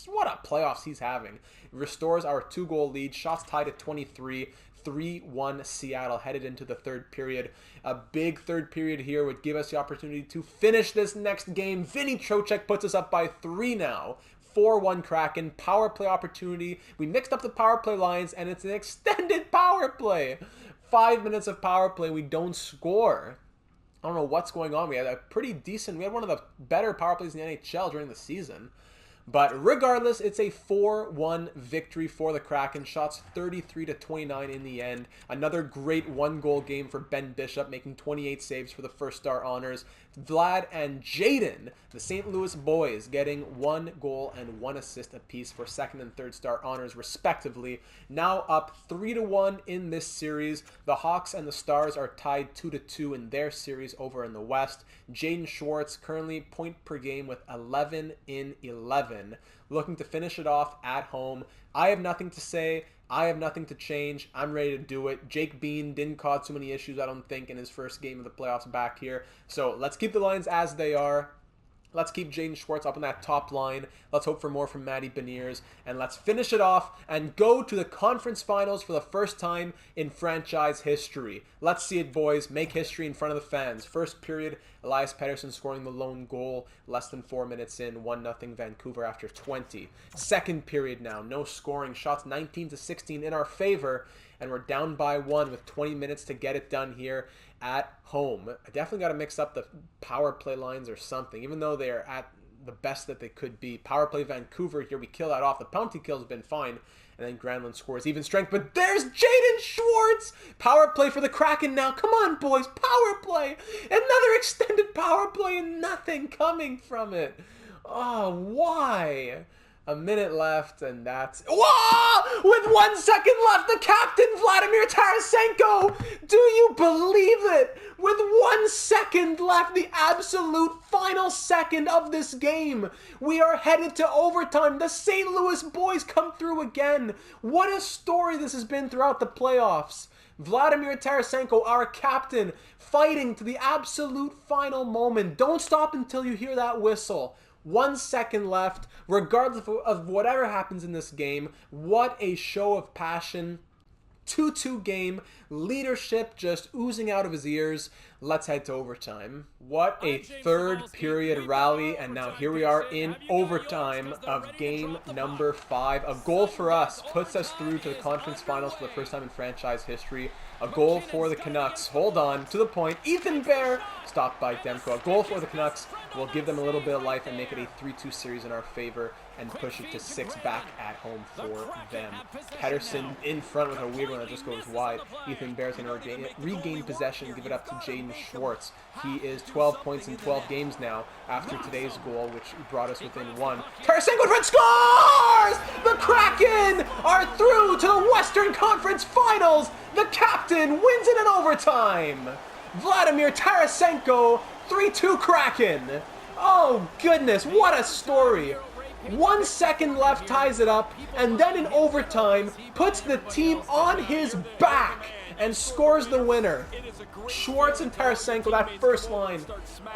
what a playoffs he's having, restores our 2-goal lead. Shots tied at 23. 3-1 Seattle headed into the third period. A big third period here would give us the opportunity to finish this next game. Vinny Trocheck puts us up by 3 now. 4-1 Kraken. Power play opportunity. We mixed up the power play lines, and it's an extended power play. 5 minutes of power play. We don't score. I don't know what's going on. We had one of the better power plays in the NHL during the season. But regardless, it's a 4-1 victory for the Kraken. Shots 33-29 in the end. Another great 1-goal game for Ben Bishop, making 28 saves for the first star honors. Vlad and Jaden, the St. Louis boys, getting 1 goal and 1 assist apiece for second and third star honors, respectively. Now up 3-1 in this series. The Hawks and the Stars are tied 2-2 in their series over in the West. Jaden Schwartz currently point per game with 11 in 11. Looking to finish it off at home. I have nothing to say. I have nothing to change. I'm ready to do it. Jake Bean didn't cause too many issues, I don't think, in his first game of the playoffs back here. So let's keep the lines as they are. Let's keep Jaden Schwartz up on that top line. Let's hope for more from Matty Beniers. And let's finish it off and go to the conference finals for the first time in franchise history. Let's see it, boys. Make history in front of the fans. First period, Elias Pettersson scoring the lone goal less than 4 minutes in. 1-0 Vancouver after 20. Second period now. No scoring. Shots 19-16 in our favor. And we're down by 1 with 20 minutes to get it done here at home. I definitely got to mix up the power play lines or something, even though they're at the best that they could be. Power play Vancouver here, we kill that off. The penalty kill's been fine. And then Granlund scores even strength, but there's Jaden Schwartz! Power play for the Kraken now. Come on, boys, power play! Another extended power play and nothing coming from it. Oh, why? A minute left, and that's... Whoa! With 1 second left, the captain, Vladimir Tarasenko! Do you believe it? With 1 second left, the absolute final second of this game, we are headed to overtime. The St. Louis boys come through again. What a story this has been throughout the playoffs. Vladimir Tarasenko, our captain, fighting to the absolute final moment. Don't stop until you hear that whistle. 1 second left, regardless of whatever happens in this game. What a show of passion. 2-2 game, leadership just oozing out of his ears. Let's head to overtime. What a third period rally, and now here we are in overtime of game number 5. A goal for us puts us through to the conference finals for the first time in franchise history. A goal for the Canucks. Hold on, to the point. Ethan Bear stopped by Demko. A goal for the Canucks will give them a little bit of life and make it a 3-2 series in our favor and push it to 6 back at home for them. Pedersen in front with a weird one that just goes wide. Ethan Bear's going to regain possession, give it up to Jaden Schwartz. He is 12 points in 12 games now after today's goal, which brought us within 1. Tarasenko scores! The Kraken are through to the Western Conference Finals! The captain wins it in overtime! Vladimir Tarasenko, 3-2 Kraken! Oh goodness, what a story! 1 second left ties it up, and then in overtime puts the team on his back and scores the winner. Schwartz and Tarasenko, that first line.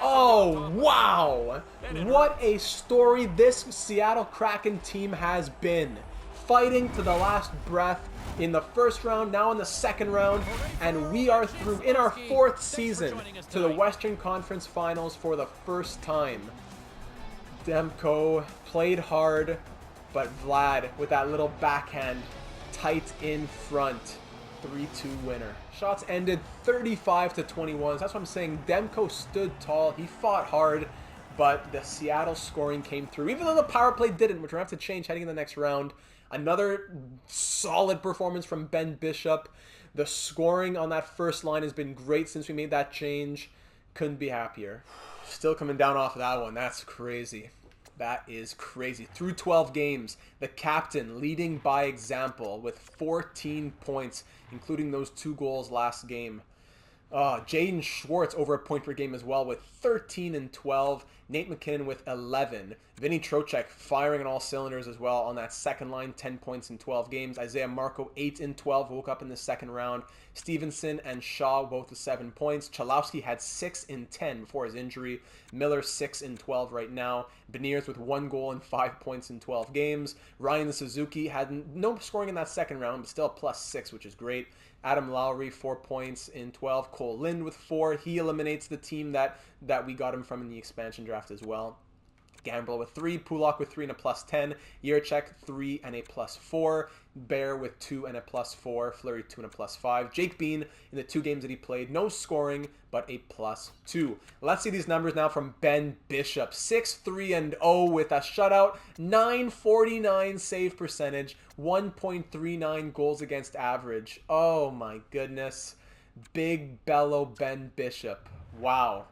Oh, wow! What a story this Seattle Kraken team has been. Fighting to the last breath in the first round, now in the second round, and we are through in our 4th season to the Western Conference Finals for the first time. Demko played hard, but Vlad with that little backhand tight in front. 3-2 winner. Shots ended 35-21. So that's what I'm saying. Demko stood tall. He fought hard, but the Seattle scoring came through. Even though the power play didn't, which we're going to have to change heading in the next round. Another solid performance from Ben Bishop. The scoring on that first line has been great since we made that change. Couldn't be happier. Still coming down off of that one. That's crazy. That is crazy. Through 12 games, the captain leading by example with 14 points, including those 2 goals last game. Jaden Schwartz over a point per game as well with 13 and 12. Nate McKinnon with 11. Vinny Trocheck firing on all cylinders as well on that second line, 10 points in 12 games. Isaiah Marco 8 and 12, woke up in the second round. Stevenson and Shaw both with 7 points. Chalowski had 6 and 10 before his injury. Miller 6 and 12 right now. Beniers with 1 goal and 5 points in 12 games. Ryan Suzuki had no scoring in that second round, but still a +6, which is great. Adam Lowry, 4 points in 12. Cole Lind with 4. He eliminates the team that we got him from in the expansion draft as well. Gamble with 3. Poulock with 3 and a +10. Yurchek 3 and a +4. Bear with 2 and a +4. Fleury 2 and a +5. Jake Bean in the 2 games that he played, no scoring, but a +2. Let's see these numbers now from Ben Bishop. 6-3-0 with a shutout, 949 save percentage, 1.39 goals against average. Oh my goodness. Big bellow Ben Bishop. Wow.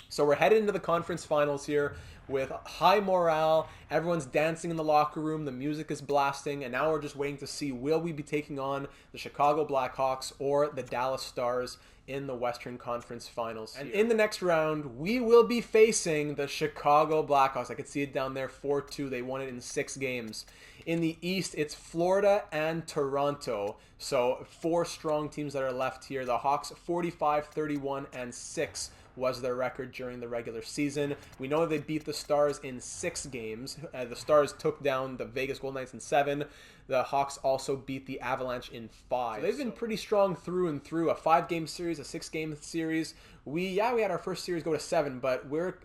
So we're headed into the conference finals here with high morale. Everyone's dancing in the locker room. The music is blasting. And now we're just waiting to see, will we be taking on the Chicago Blackhawks or the Dallas Stars in the Western Conference Finals? And in the next round, we will be facing the Chicago Blackhawks. I could see it down there, 4-2. They won it in 6 games. In the East, it's Florida and Toronto. So 4 strong teams that are left here. The Hawks, 45, 31, and 6 was their record during the regular season. We know they beat the Stars in 6 games. The Stars took down the Vegas Golden Knights in 7. The Hawks also beat the Avalanche in 5. So they've been pretty strong through and through. A 5-game series, a 6-game series. We had our first series go to 7, but we're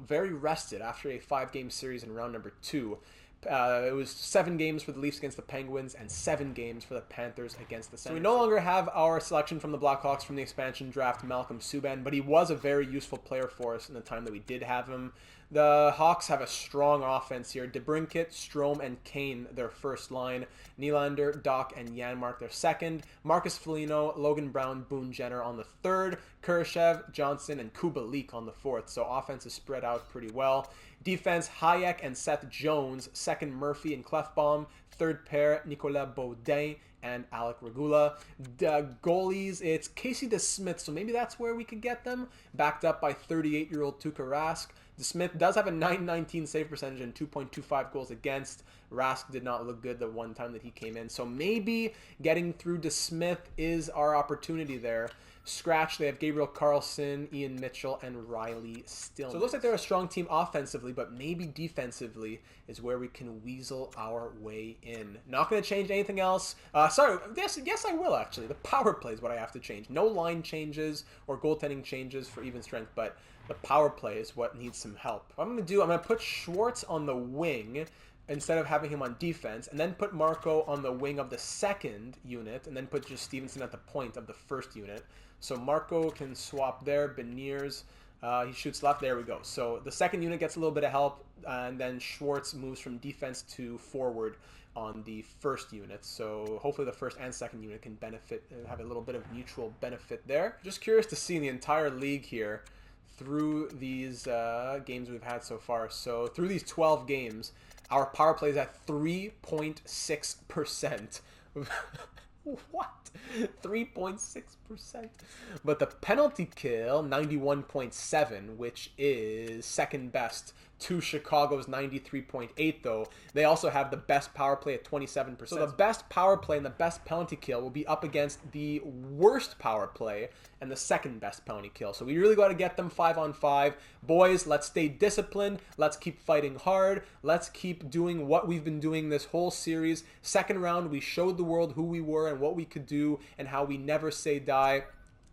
very rested after a 5-game series in round number 2. It was 7 games for the Leafs against the Penguins and 7 games for the Panthers against the Senators. So we no longer have our selection from the Blackhawks from the expansion draft, Malcolm Subban, but he was a very useful player for us in the time that we did have him. The Hawks have a strong offense here. DeBrincat, Strome, and Kane, their first line. Nylander, Doc, and Janmark, their second. Marcus Foligno, Logan Brown, Boone Jenner on the third. Kurashev, Johnson, and Kubalik on the fourth. So offense is spread out pretty well. Defense, Hayek and Seth Jones. Second, Murphy and Clefbaum. Third pair, Nicolas Baudin and Alec Regula. Goalies, it's Casey DeSmith, so maybe that's where we could get them. Backed up by 38-year-old Tuukka Rask. DeSmith does have a .919 save percentage and 2.25 goals against. Rask did not look good the one time that he came in. So maybe getting through DeSmith is our opportunity there. Scratch, they have Gabriel Carlson, Ian Mitchell, and Riley Stillman. So it looks like they're a strong team offensively, but maybe defensively is where we can weasel our way in. Not going to change anything else. Yes, I will actually. The power play is what I have to change. No line changes or goaltending changes for even strength, but the power play is what needs some help. What I'm going to put Schwartz on the wing instead of having him on defense, and then put Marco on the wing of the second unit, and then put just Stevenson at the point of the first unit. So Marco can swap there. Beniers He shoots left. There we go. So the second unit gets a little bit of help, and then Schwartz moves from defense to forward on the first unit. So hopefully the first and second unit can benefit, have a little bit of mutual benefit there. Just curious to see in the entire league here through these games we've had so far. So through these 12 games, our power play is at 3.6%. What? 3.6%. But the penalty kill, 91.7, which is second best to Chicago's 93.8, though. They also have the best power play at 27%. So the best power play and the best penalty kill will be up against the worst power play and the second best penalty kill. So we really got to get them 5-on-5. Boys, let's stay disciplined. Let's keep fighting hard. Let's keep doing what we've been doing this whole series. Second round, we showed the world who we were and what we could do and how we never say die.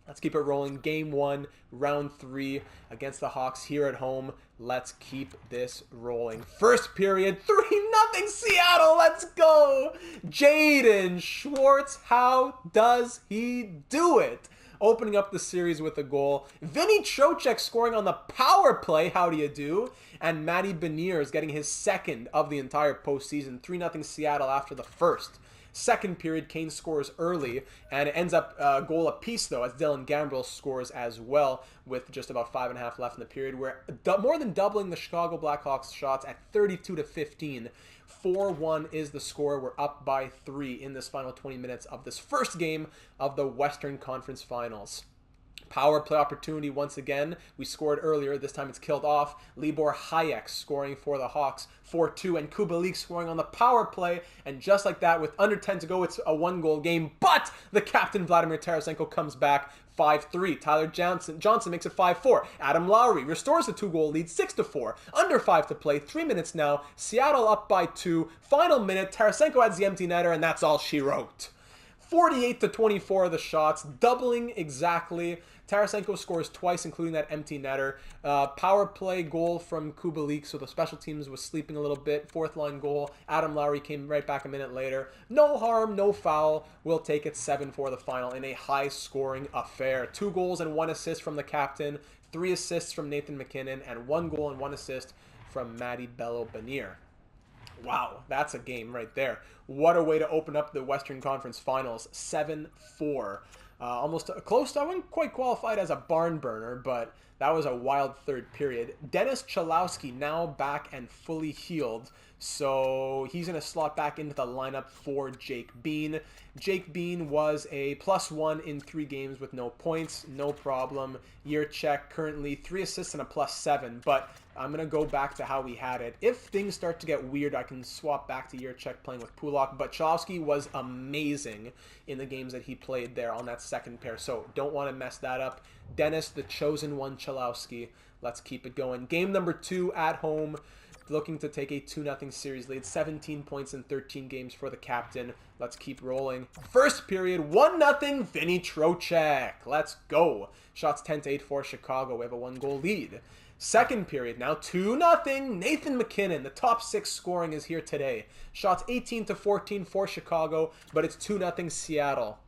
Let's keep it rolling. Game 1, round 3 against the Hawks here at home. Let's keep this rolling. First period, 3-0 Seattle. Let's go. Jaden Schwartz, how does he do it? Opening up the series with a goal. Vinny Trocheck scoring on the power play. How do you do? And Matty Beniers getting his second of the entire postseason. 3-0 Seattle after the first. Second period, Kane scores early, and it ends up a goal apiece, though, as Dylan Gambrell scores as well with just about 5.5 left in the period. We're more than doubling the Chicago Blackhawks shots at 32-15. 4-1 is the score. We're up by 3 in this final 20 minutes of this first game of the Western Conference Finals. Power play opportunity once again. We scored earlier. This time it's killed off. Libor Hayek scoring for the Hawks. 4-2, and Kubalik scoring on the power play. And just like that, with under 10 to go, it's a 1-goal game. But the captain, Vladimir Tarasenko, comes back 5-3. Tyler Johnson makes it 5-4. Adam Lowry restores the 2-goal lead 6-4. Under 5 to play. 3 minutes now. Seattle up by 2. Final minute. Tarasenko adds the empty netter, and that's all she wrote. 48-24 of the shots, doubling exactly. Tarasenko scores twice, including that empty netter. Power play goal from Kubalik, so the special teams was sleeping a little bit. Fourth line goal. Adam Lowry came right back a minute later. No harm, no foul. We'll take it 7 for the final in a high-scoring affair. 2 goals and 1 assist from the captain, 3 assists from Nathan MacKinnon, and 1 goal and 1 assist from Matty Bello-Benier. Wow, that's a game right there. What a way to open up the Western Conference Finals. 7-4. Almost close to, I wouldn't quite qualified as a barn burner, but that was a wild third period. Dennis Chalowski now back and fully healed, so he's going to slot back into the lineup for Jake Bean. Jake Bean was a +1 in 3 games with no points, no problem. Year check, currently 3 assists and a +7, but I'm going to go back to how we had it. If things start to get weird, I can swap back to year check playing with Poulock, but Chalowski was amazing in the games that he played there on that second pair, so don't want to mess that up. Dennis, the chosen one, Chalowski. Let's keep it going. Game number 2 at home, looking to take a 2-0 series lead. 17 points in 13 games for the captain. Let's keep rolling. First period, 1-0 Vinny Trocheck. Let's go. Shots 10-8 for Chicago. We have a 1-goal lead. Second period, now 2-0 Nathan MacKinnon. The top 6 scoring is here today. Shots 18-14 for Chicago, but it's 2-0 Seattle.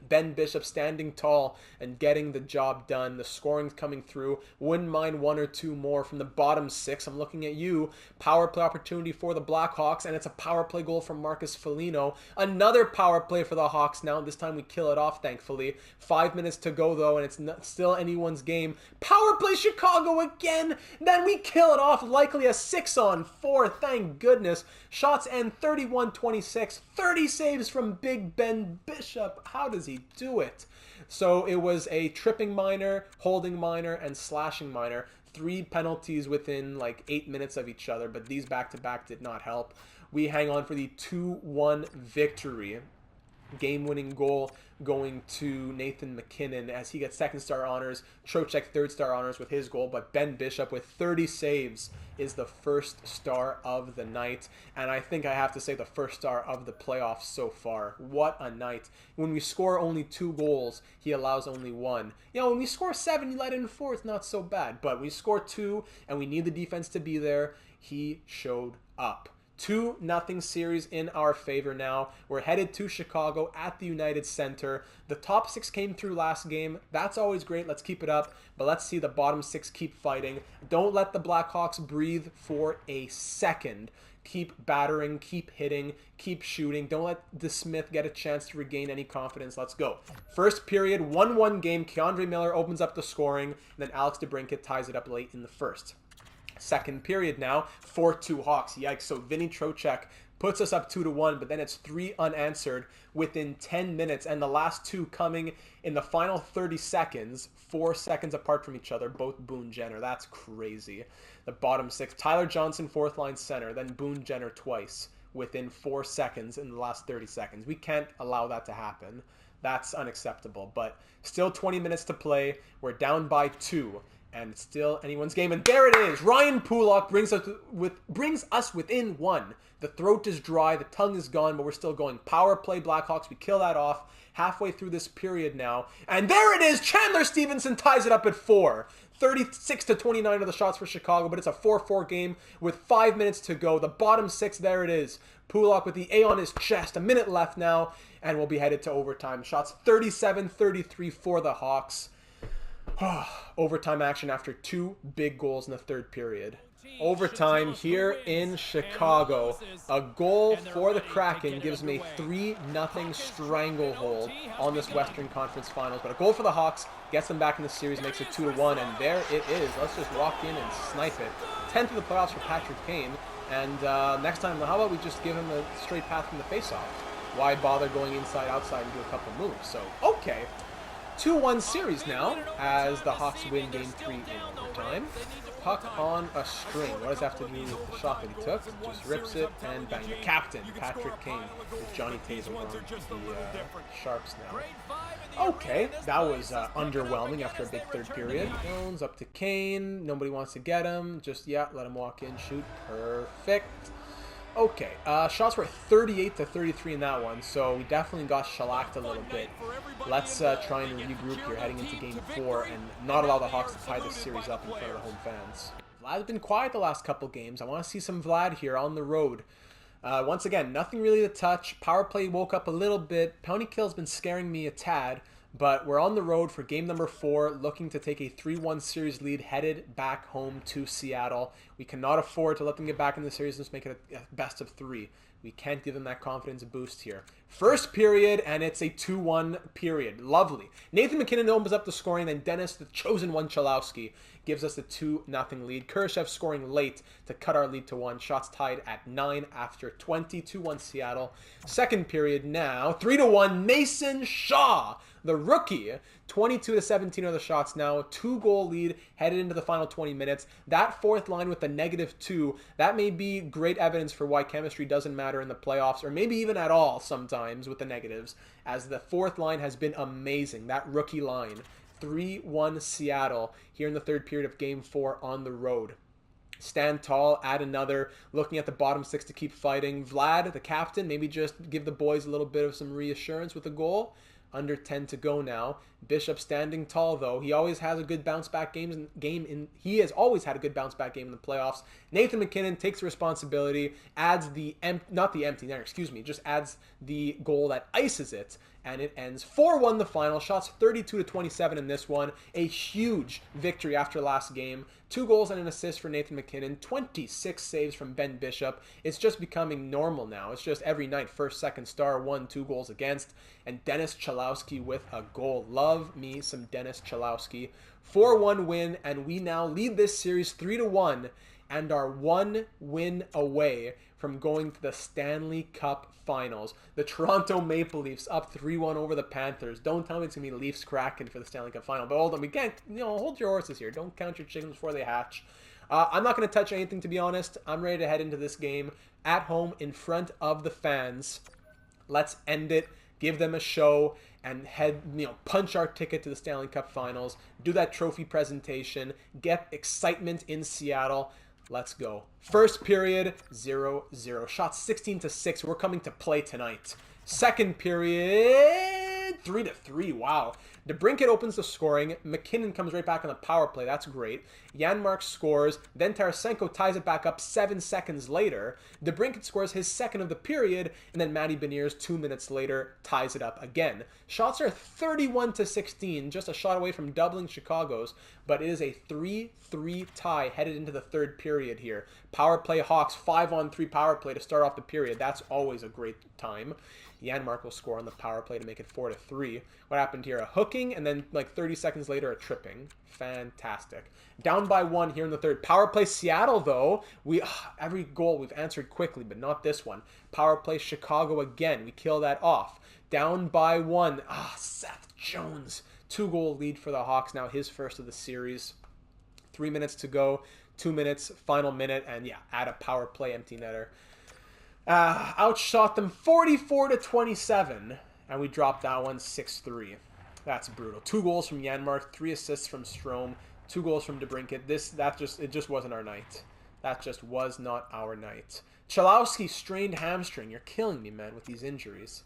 Ben Bishop standing tall and getting the job done. The scoring's coming through. Wouldn't mind 1 or 2 more from the bottom 6. I'm looking at you. Power play opportunity for the Blackhawks, and it's a power play goal from Marcus Foligno. Another power play for the Hawks now. This time we kill it off, thankfully. 5 minutes to go, though, and it's still anyone's game. Power play Chicago again. Then we kill it off, likely a 6-on-4. Thank goodness. Shots end 31-26. 30 saves from Big Ben Bishop. How does he do it? So it was a tripping minor, holding minor, and slashing minor. 3 penalties within like 8 minutes of each other, but these back-to-back did not help. We hang on for the 2-1 victory. Game-winning goal going to Nathan MacKinnon as he gets second-star honors. Trocheck third-star honors with his goal, but Ben Bishop with 30 saves is the first star of the night. And I think I have to say the first star of the playoffs so far. What a night. When we score only 2 goals, he allows only 1. You know, when we score 7, you let in 4, it's not so bad. But when we score 2 and we need the defense to be there, he showed up. 2-0 series in our favor now. We're headed to Chicago at the United Center. The top 6 came through last game. That's always great. Let's keep it up. But let's see the bottom 6 keep fighting. Don't let the Blackhawks breathe for a second. Keep battering, keep hitting, keep shooting. Don't let DeSmith get a chance to regain any confidence. Let's go. First period, 1-1 game. Keandre Miller opens up the scoring. And then Alex DeBrincat ties it up late in the first. Second period now, 4-2 Hawks. Yikes. So Vinny Trocheck puts us up 2-1, but then it's 3 unanswered within 10 minutes, and the last 2 coming in the final 30 seconds, 4 seconds apart from each other, both Boone Jenner. That's crazy. The bottom 6, Tyler Johnson, fourth line center, then Boone Jenner twice within 4 seconds in the last 30 seconds. We can't allow that to happen. That's unacceptable, but still 20 minutes to play. We're down by 2. And it's still anyone's game. And there it is. Ryan Poulock brings us within 1. The throat is dry. The tongue is gone, but we're still going. Power play Blackhawks. We kill that off halfway through this period now. And there it is. Chandler Stevenson ties it up at 4. 36-29 of the shots for Chicago, but it's a 4-4 game with 5 minutes to go. The bottom 6, there it is. Poulock with the A on his chest. A minute left now, and we'll be headed to overtime. Shots 37-33 for the Hawks. Overtime action after 2 big goals in the third period. Overtime here in Chicago. A goal for the Kraken gives me a 3-0 stranglehold on this Western Conference Finals. But a goal for the Hawks gets them back in the series, makes it 2-1, and there it is. Let's just walk in and snipe it. 10th of the playoffs for Patrick Kane. And next time, how about we just give him a straight path from the faceoff? Why bother going inside, outside, and do a couple moves? So, okay. 2-1 series now as the Hawks win Game 3 in overtime. Puck on a string. What does that have to do with the shot that he took? Just rips it and bang. The captain, Patrick Kane, with Johnny Tatum on the Sharks now. Okay, that was underwhelming after a big third period. Jones up to Kane. Nobody wants to get him. Just, yeah, let him walk in, shoot. Perfect. Okay, shots were 38-33 in that one, so we definitely got shellacked a little bit. Let's try and regroup here heading into Game 4 and not allow the Hawks to tie this series up in front of the home fans. Vlad's been quiet the last couple games. I want to see some Vlad here on the road. Once again, nothing really to touch. Power play woke up a little bit. Penalty kill's been scaring me a tad. But we're on the road for game number 4, looking to take a 3-1 series lead, headed back home to Seattle. We cannot afford to let them get back in the series and just make it a best of 3. We can't give them that confidence boost here. First period, and it's a 2-1 period. Lovely. Nathan MacKinnon opens up the scoring, then Dennis, the chosen one, Chalowski, gives us a 2-0 lead. Kurashev scoring late to cut our lead to 1. Shots tied at 9 after 20. 2-1 Seattle. Second period now. 3-1 Mason Shaw, the rookie. 22-17 are the shots now. 2-goal lead headed into the final 20 minutes. That fourth line with the -2, that may be great evidence for why chemistry doesn't matter in the playoffs, or maybe even at all sometimes with the negatives, as the fourth line has been amazing. That rookie line. 3-1 Seattle here in the third period of Game 4 on the road. Stand tall, add another, looking at the bottom 6 to keep fighting. Vlad, the captain, maybe just give the boys a little bit of some reassurance with a goal. Under 10 to go now. Bishop standing tall, though. He always has a good bounce back game. He has always had a good bounce back game in the playoffs. Nathan MacKinnon takes the responsibility, adds the just adds the goal that ices it, and it ends 4-1 the final. Shots 32-27 in this one. A huge victory after last game. 2 goals and an assist for Nathan MacKinnon. 26 saves from Ben Bishop. It's just becoming normal now. It's just every night, first, second star, 1-2 goals against. And Dennis Chalowski with a goal. Love me some Dennis Chalowski. 4-1 win, and we now lead this series 3-1 and are 1 win away from going to the Stanley Cup Finals. The Toronto Maple Leafs up 3-1 over the Panthers. Don't tell me it's going to be Leafs Kraken for the Stanley Cup Final. But hold on, we can't, hold your horses here. Don't count your chickens before they hatch. I'm not going to touch anything, to be honest. I'm ready to head into this game at home in front of the fans. Let's end it. Give them a show and punch our ticket to the Stanley Cup Finals. Do that trophy presentation. Get excitement in Seattle. Let's go. First period, 0-0. Shots 16-6. We're coming to play tonight. Second period, 3-3. Wow. DeBrincat opens the scoring. McKinnon comes right back on the power play. That's great. Janmark scores. Then Tarasenko ties it back up 7 seconds later. DeBrincat scores his second of the period. And then Matty Beniers 2 minutes later ties it up again. Shots are 31-16. Just a shot away from doubling Chicago's. But it is a 3-3 tie headed into the third period here. Power play Hawks, 5-on-3 power play to start off the period. That's always a great time. Janmark will score on the power play to make it 4-3. What happened here? A hooking, and then like 30 seconds later, a tripping. Fantastic. Down by 1 here in the third. Power play Seattle, though. Every goal we've answered quickly, but not this one. Power play Chicago again. We kill that off. Down by 1. Seth Jones. 2-goal lead for the Hawks. Now his first of the series. 3 minutes to go. 2 minutes, final minute, and yeah, add a power play empty netter. Outshot them 44-27, and we dropped that one 6-3. That's brutal. 2 goals from Janmark, 3 assists from Strome, 2 goals from DeBrincat. It just wasn't our night. That just was not our night. Chalowski strained hamstring. You're killing me, man, with these injuries.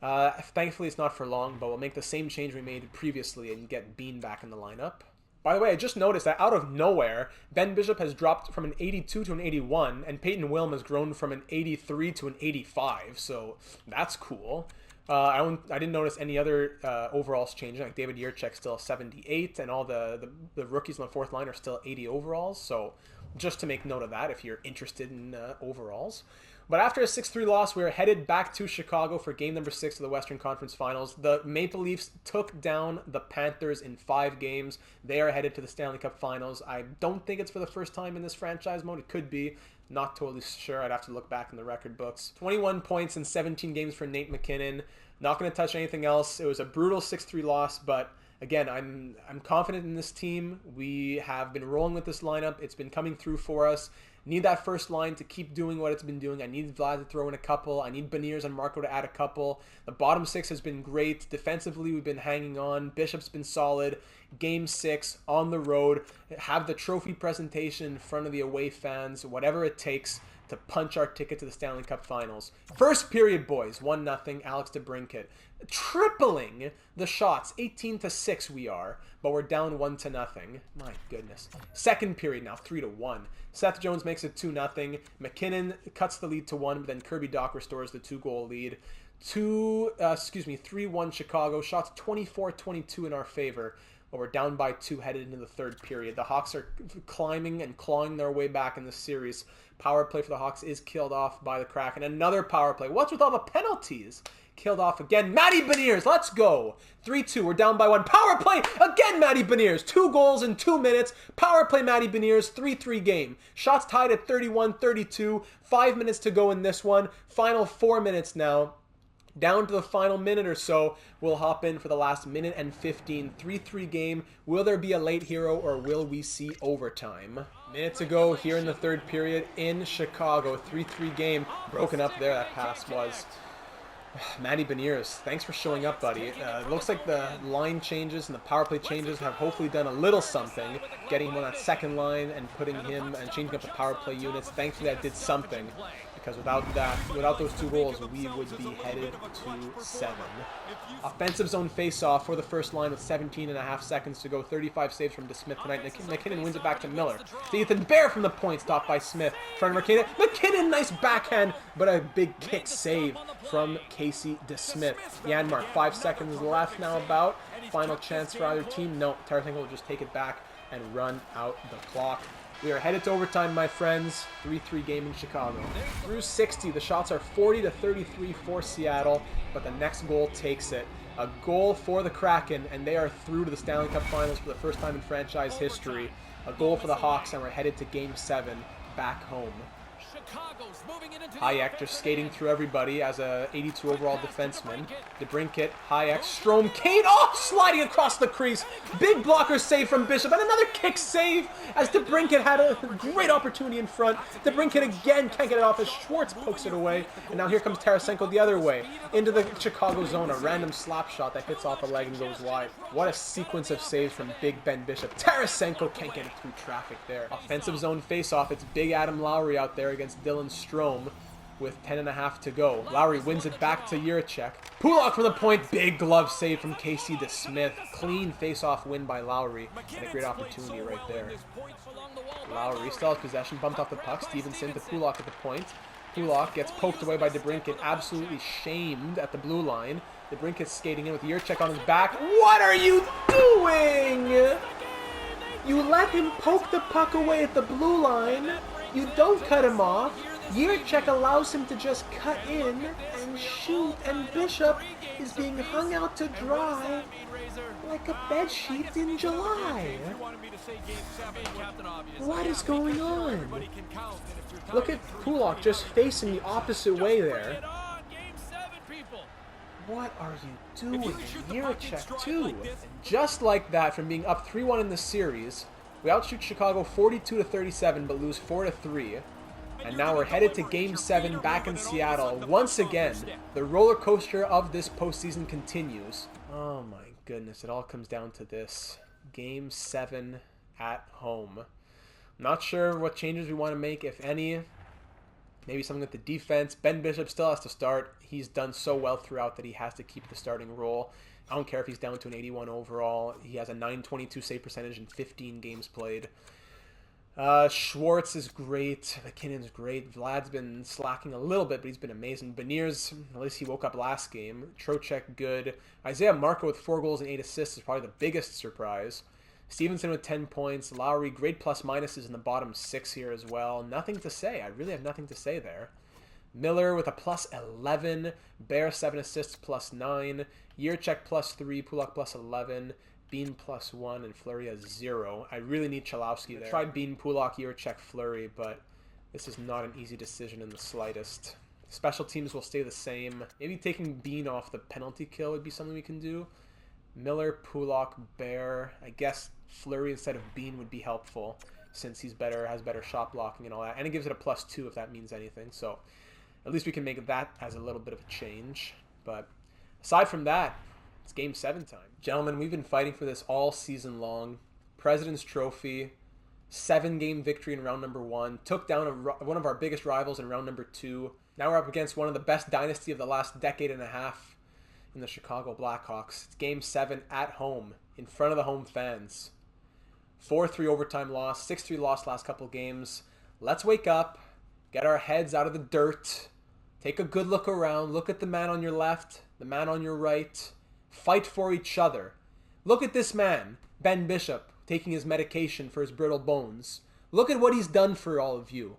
Thankfully, it's not for long, but we'll make the same change we made previously and get Bean back in the lineup. By the way, I just noticed that out of nowhere, Ben Bishop has dropped from an 82 to an 81, and Peyton Wilm has grown from an 83 to an 85, so that's cool. I didn't notice any other overalls changing, like David Yerchek's still 78, and all the rookies on the fourth line are still 80 overalls, so just to make note of that if you're interested in overalls. But after a 6-3 loss, we are headed back to Chicago for game number 6 of the Western Conference Finals. The Maple Leafs took down the Panthers in 5 games. They are headed to the Stanley Cup Finals. I don't think it's for the first time in this franchise mode. It could be. Not totally sure. I'd have to look back in the record books. 21 points in 17 games for Nate McKinnon. Not going to touch anything else. It was a brutal 6-3 loss, but again, I'm confident in this team. We have been rolling with this lineup. It's been coming through for us. Need that first line to keep doing what it's been doing. I need Vlad to throw in a couple. I need Beniers and Marco to add a couple. The bottom 6 has been great. Defensively, we've been hanging on. Bishop's been solid. Game 6 on the road. Have the trophy presentation in front of the away fans. Whatever it takes to punch our ticket to the Stanley Cup Finals. First period, boys. 1-0. Alex DeBrincat. Tripling the shots. 18-6 we are. But we're down 1-0. My goodness. Second period now. 3-1. Seth Jones makes it 2-0. McKinnon cuts the lead to 1, but then Kirby Dach restores the 2-goal lead. 3-1 Chicago. Shots 24-22 in our favor. But we're down by 2 headed into the third period. The Hawks are climbing and clawing their way back in this series. Power play for the Hawks is killed off by the Kraken. Another power play. What's with all the penalties? Killed off again. Matty Beniers, let's go. 3-2, we're down by 1. Power play, again Matty Beniers. 2 goals in 2 minutes. Power play Matty Beniers, 3-3 game. Shots tied at 31-32. 5 minutes to go in this one. Final 4 minutes now. Down to the final minute or so, we'll hop in for the last minute and 15. 3-3 game. Will there be a late hero or will we see overtime? Minute to go here in the third period in Chicago. 3-3 game. Broken up there, that pass was. Matty Beniers, thanks for showing up, buddy. It looks like the line changes and the power play changes have hopefully done a little something. Getting him on that second line and putting him and changing up the power play units. Thankfully that did something. Because without those 2 goals, we would be headed to 7. Offensive zone face-off for the first line with 17.5 seconds to go. 35 saves from DeSmith tonight. McKinnon wins it back to Miller. To Ethan Bear from the point, stopped by Smith. Front of McKinnon. McKinnon, nice backhand, but a big kick save from Casey DeSmith. Janmark, 5 seconds left now about. Final chance for either team. No, Tarasenko will just take it back and run out the clock. We are headed to overtime, my friends. 3-3 game in Chicago. Through 60, the shots are 40-33 for Seattle, but the next goal takes it. A goal for the Kraken, and they are through to the Stanley Cup Finals for the first time in franchise history. A goal for the Hawks, and we're headed to Game 7 back home. Hayek just skating through everybody as a 82 overall defenseman. DeBrincat, Hayek, Strome, Kane, sliding across the crease. Big blocker save from Bishop, and another kick save as DeBrincat had a great opportunity in front. DeBrincat again can't get it off as Schwartz pokes it away. And now here comes Tarasenko the other way into the Chicago zone. A random slap shot that hits off a leg and goes wide. What a sequence of saves from Big Ben Bishop. Tarasenko can't get it through traffic there. Offensive zone face-off. It's Big Adam Lowry out there against Dylan Strome. with 10.5 to go. Lowry wins it back to Jiricek. Poulock for the point. Big glove save from Casey DeSmith. Clean face-off win by Lowry. And a great opportunity right there. Lowry still has possession. Bumped off the puck. Stevenson to Poulock at the point. Poulock gets poked away by DeBrincat. Absolutely shamed at the blue line. DeBrincat skating in with Jiricek on his back. What are you doing? You let him poke the puck away at the blue line. You don't cut him off. Jiricek allows him to just cut in and shoot, and Bishop is being hung out to dry like a bedsheet in July. What is going on? Look at Poulock just facing the opposite way there. What are you doing? Jiricek too. And just like that, from being up 3-1 in the series, we outshoot Chicago 42-37, but lose 4-3. And now we're headed to Game 7 back in Seattle. Once again, the roller coaster of this postseason continues. Oh my goodness, it all comes down to this. Game 7 at home. I'm not sure what changes we want to make, if any. Maybe something with the defense. Ben Bishop still has to start. He's done so well throughout that he has to keep the starting role. I don't care if he's down to an 81 overall. He has a .922 save percentage in 15 games played. Schwartz is great. McKinnon's great. Vlad's been slacking a little bit, but he's been amazing. Beniers, at least he woke up last game. Trocheck, good. Isaiah Marco with 4 goals and 8 assists is probably the biggest surprise. Stevenson with 10 points. Lowry, great plus minuses in the bottom 6 here as well. Nothing to say. I really have nothing to say there. Miller with a plus 11. Bear 7 assists plus 9. Jiricek plus 3. Poulock plus 11. Bean plus 1, and Fleury has 0. I really need Chalowski there. I tried Bean, Poulock, Jiricek, Fleury, but this is not an easy decision in the slightest. Special teams will stay the same. Maybe taking Bean off the penalty kill would be something we can do. Miller, Poulock, Bear. I guess Fleury instead of Bean would be helpful, since he's better, has better shot blocking and all that. And it gives it a plus 2 if that means anything. So at least we can make that as a little bit of a change. But aside from that, it's Game 7 time. Gentlemen, we've been fighting for this all season long. President's Trophy, 7-game victory in round number 1. Took down one of our biggest rivals in round number 2. Now we're up against one of the best dynasty of the last decade and a half in the Chicago Blackhawks. It's Game 7 at home, in front of the home fans. 4-3 overtime loss, 6-3 loss last couple games. Let's wake up, get our heads out of the dirt, take a good look around, look at the man on your left, the man on your right. Fight for each other. Look at this man, Ben Bishop, taking his medication for his brittle bones. Look at what he's done for all of you.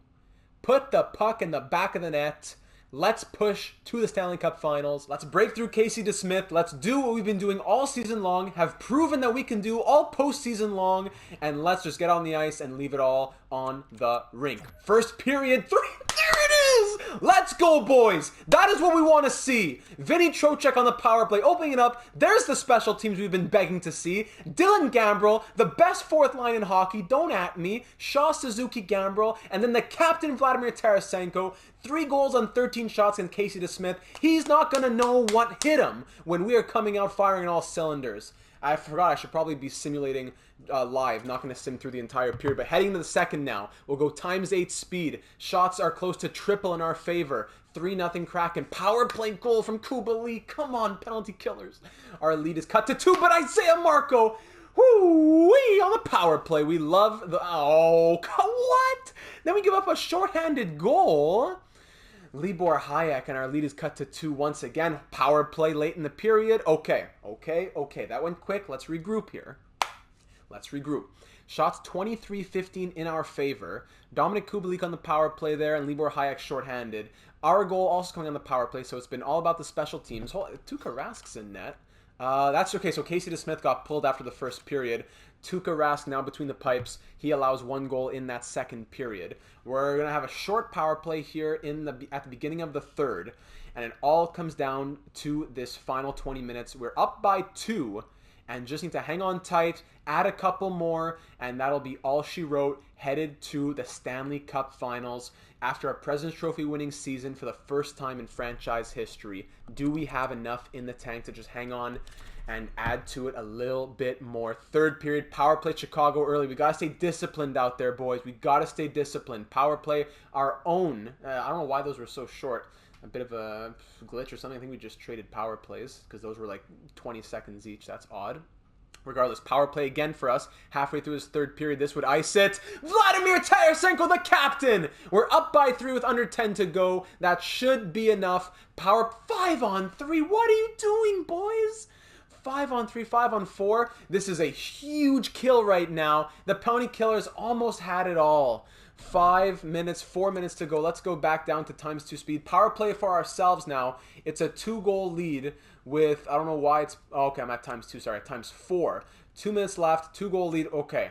Put the puck in the back of the net. Let's push to the Stanley Cup Finals. Let's break through Casey DeSmith. Let's do what we've been doing all season long, have proven that we can do all postseason long, and let's just get on the ice and leave it all on the rink. First period, 3. There it is! Let's go, boys! That is what we want to see. Vinny Trocheck on the power play, opening it up. There's the special teams we've been begging to see. Dylan Gambrell, the best 4th line in hockey, don't at me. Shaw, Suzuki, Gambrell, and then the captain, Vladimir Tarasenko. 3 goals on 13 shots against Casey DeSmith. He's not going to know what hit him when we are coming out firing on all cylinders. I forgot I should probably be simulating live, not going to sim through the entire period, but heading to the second now. We'll go ×8 speed. Shots are close to triple in our favor. 3-0 Kraken. Power play goal from Kubalik. Come on, penalty killers. Our lead is cut to 2, but Isaiah Marco, whoo-wee, on the power play. We love the... Oh, what? Then we give up a shorthanded goal. Libor Hayek, and our lead is cut to 2 once again. Power play late in the period. Okay. That went quick. Let's regroup here. Shots 23-15 in our favor. Dominic Kubalik on the power play there, and Libor Hayek shorthanded. Our goal also coming on the power play, so it's been all about the special teams. Tuukka Rask's in net. That's okay. So Casey DeSmith got pulled after the first period. Tuukka Rask now between the pipes. He allows 1 goal in that second period. We're going to have a short power play here at the beginning of the third. And it all comes down to this final 20 minutes. We're up by 2. and just need to hang on tight, add a couple more, and that'll be all she wrote, headed to the Stanley Cup Finals after a President's Trophy winning season for the first time in franchise history. Do we have enough in the tank to just hang on and add to it a little bit more? Third period, power play Chicago early. We got to stay disciplined out there, boys. We got to stay disciplined. Power play our own. I don't know why those were so short. A bit of a glitch or something. I think we just traded power plays because those were like 20 seconds each. That's odd. Regardless, power play again for us. Halfway through his third period, this would ice it. Vladimir Tarasenko, the captain! We're up by 3 with under 10 to go. That should be enough. Power 5-on-3. What are you doing, boys? 5-on-3, 5-on-4. This is a huge kill right now. The penalty killers almost had it all. 4 minutes to go. Let's go back down to ×2 speed. Power play for ourselves now. It's a 2-goal lead with, I don't know why it's, oh, okay, I'm at ×2, sorry, ×4. 2 minutes left, 2-goal lead, okay.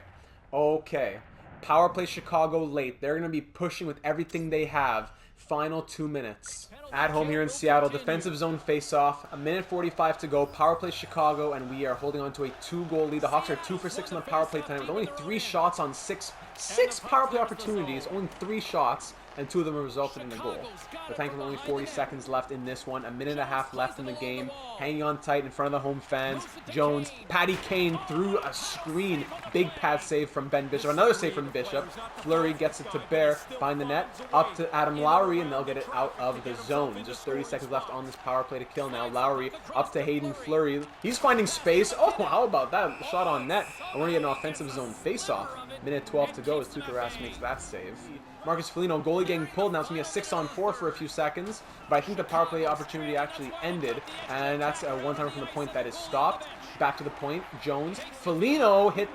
Power play Chicago late. They're going to be pushing with everything they have. Final 2 minutes. At home here in Seattle, defensive zone face-off. 1:45 to go. Power play Chicago, and we are holding on to a 2-goal lead. The Hawks are 2 for 6 on the power play tonight with only 3 shots on 6 power play opportunities. Only 3 shots, and 2 of them have resulted in a goal. But thankfully, only 40 seconds left in this one. 1.5 left in the game. Hanging on tight in front of the home fans. Jones, Patty Kane through a screen. Big pad save from Ben Bishop. Another save from Bishop. Fleury gets it to Bear. Find the net. Up to Adam Lowry, and they'll get it out of the zone. Just 30 seconds left on this power play to kill now. Lowry up to Hayden Fleury. He's finding space. Oh, how about that? Shot on net. I want to get an offensive zone face-off. 1:12 to go as Tuukka Rask makes that save. Marcus Foligno, goalie getting pulled. Now it's going to be a 6-on-4 for a few seconds. But I think the power play opportunity actually ended. And that's a one-timer from the point that is stopped. Back to the point. Jones. Foligno hit.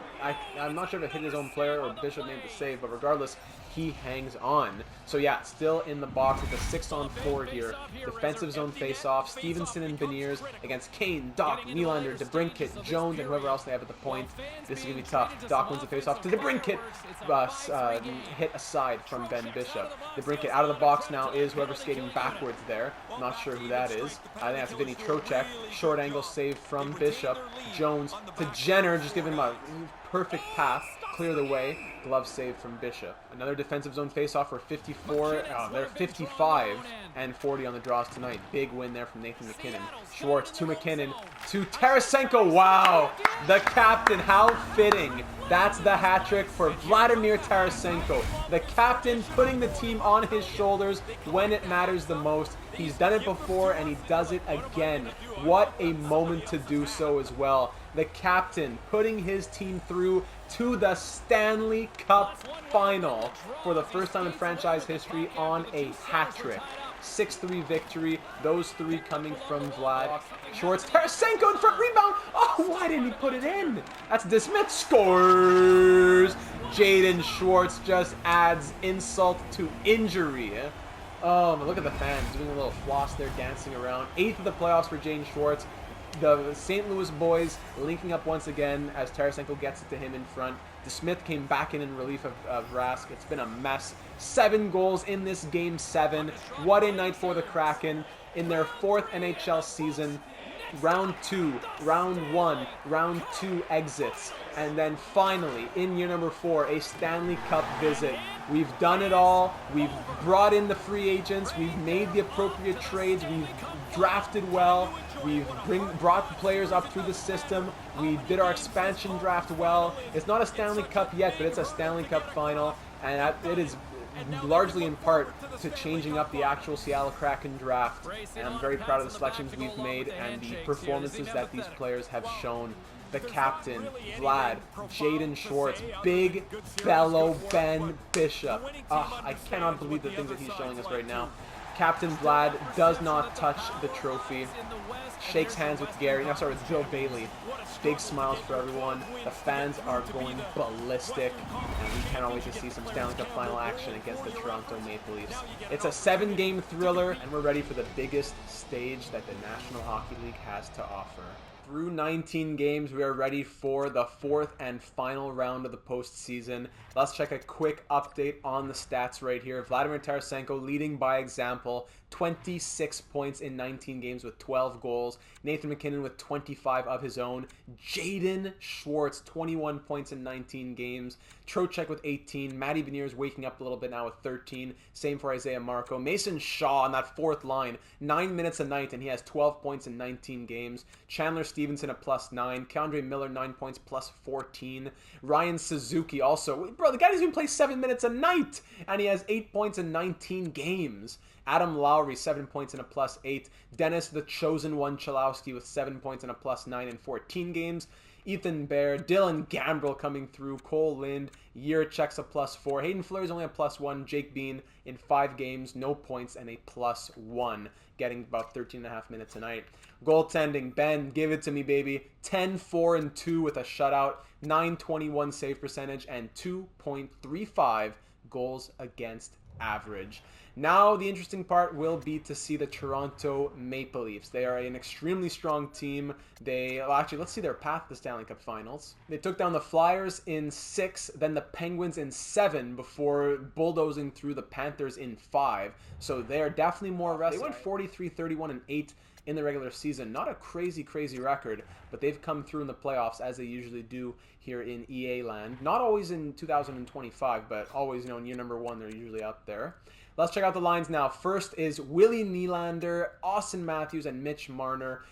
I'm not sure if it hit his own player or Bishop made the save. But regardless, he hangs on. So yeah, still in the box with a 6-on-4 here. Defensive zone face-off. Stevenson and Beniers against Kane, Doc, Nylander, DeBrincat, Jones, and whoever else they have at the point. This is going to be tough. Doc wins the face-off to DeBrincat. Hit aside from Ben Bishop. DeBrincat out of the box now is whoever's skating backwards there. Not sure who that is. I think that's Vinny Trocheck. Short angle save from Bishop. Jones to Jenner, just give him a perfect path. Clear the way. Glove save from Bishop. Another defensive zone face-off for 54. They're 55 and 40 on the draws tonight. Big win there from Nathan MacKinnon. Schwartz to MacKinnon to Tarasenko. Wow, the captain. How fitting. That's the hat trick for Vladimir Tarasenko. The captain putting the team on his shoulders when it matters the most. He's done it before and he does it again. What a moment to do so as well. The captain putting his team through to the Stanley Cup Final for the first time in franchise history on a hat trick. 6-3 victory. Those 3 coming from Vlad. Schwartz, Tarasenko in front, rebound. Oh, why didn't he put it in? That's DeSmith scores. Jaden Schwartz just adds insult to injury. Oh, look at the fans doing a little floss there, dancing around. 8th of the playoffs for Jaden Schwartz. The St. Louis boys linking up once again as Tarasenko gets it to him in front. DeSmith came back in relief of Rask. It's been a mess. 7 goals in this Game 7. What a night for the Kraken in their 4th NHL season. Round 2, Round 1, Round 2 exits. And then finally, in year number 4, a Stanley Cup visit. We've done it all. We've brought in the free agents. We've made the appropriate trades. We've drafted well. We've brought the players up through the system. We did our expansion draft well. It's not a Stanley Cup yet, but it's a Stanley Cup Final. And it is largely in part to changing up the actual Seattle Kraken draft. And I'm very proud of the selections we've made and the performances that these players have shown. The captain, Vlad, Jaden Schwartz, Big Bello Ben Bishop. I cannot believe the things that he's showing us right now. Captain Vlad does not touch the trophy. Shakes hands with Gary. No, sorry, with Bill Bailey. Big smiles for everyone. The fans are going ballistic. And we cannot wait to see some Stanley Cup Final action against the Toronto Maple Leafs. It's a 7-game thriller, and we're ready for the biggest stage that the National Hockey League has to offer. Through 19 games, we are ready for the 4th and final round of the postseason. Let's check a quick update on the stats right here. Vladimir Tarasenko leading by example. 26 points in 19 games with 12 goals. Nathan McKinnon with 25 of his own. Jaden Schwartz, 21 points in 19 games. Trocheck with 18. Matty Beniers waking up a little bit now with 13. Same for Isaiah Marco. Mason Shaw on that fourth line, 9 minutes a night, and he has 12 points in 19 games. Chandler Stevenson a +9. Keandre Miller, 9 points, +14. Ryan Suzuki also. Bro, the guy doesn't even play 7 minutes a night, and he has 8 points in 19 games. Adam Lowry, 7 points and a +8. Dennis, the chosen one, Chalowski with 7 points and a +9 in 14 games. Ethan Bear, Dylan Gambrell coming through, Cole Lind, Yurchek's a +4. Hayden Fleury's only a +1. Jake Bean in 5 games, no points and a +1, getting about 13.5 minutes a night. Goaltending, Ben, give it to me, baby. 10-4-2 with a shutout, 921 save percentage, and 2.35 goals against average. Now, the interesting part will be to see the Toronto Maple Leafs. They are an extremely strong team. Actually, let's see their path to the Stanley Cup Finals. They took down the Flyers in 6, then the Penguins in 7, before bulldozing through the Panthers in 5. So they are definitely more rested. They went 43-31-8 in the regular season. Not a crazy record, but they've come through in the playoffs as they usually do here in EA land. Not always in 2025, but always, in year number 1, they're usually up there. Let's check out the lines now. First is Willie Nylander, Austin Matthews, and Mitch Marner.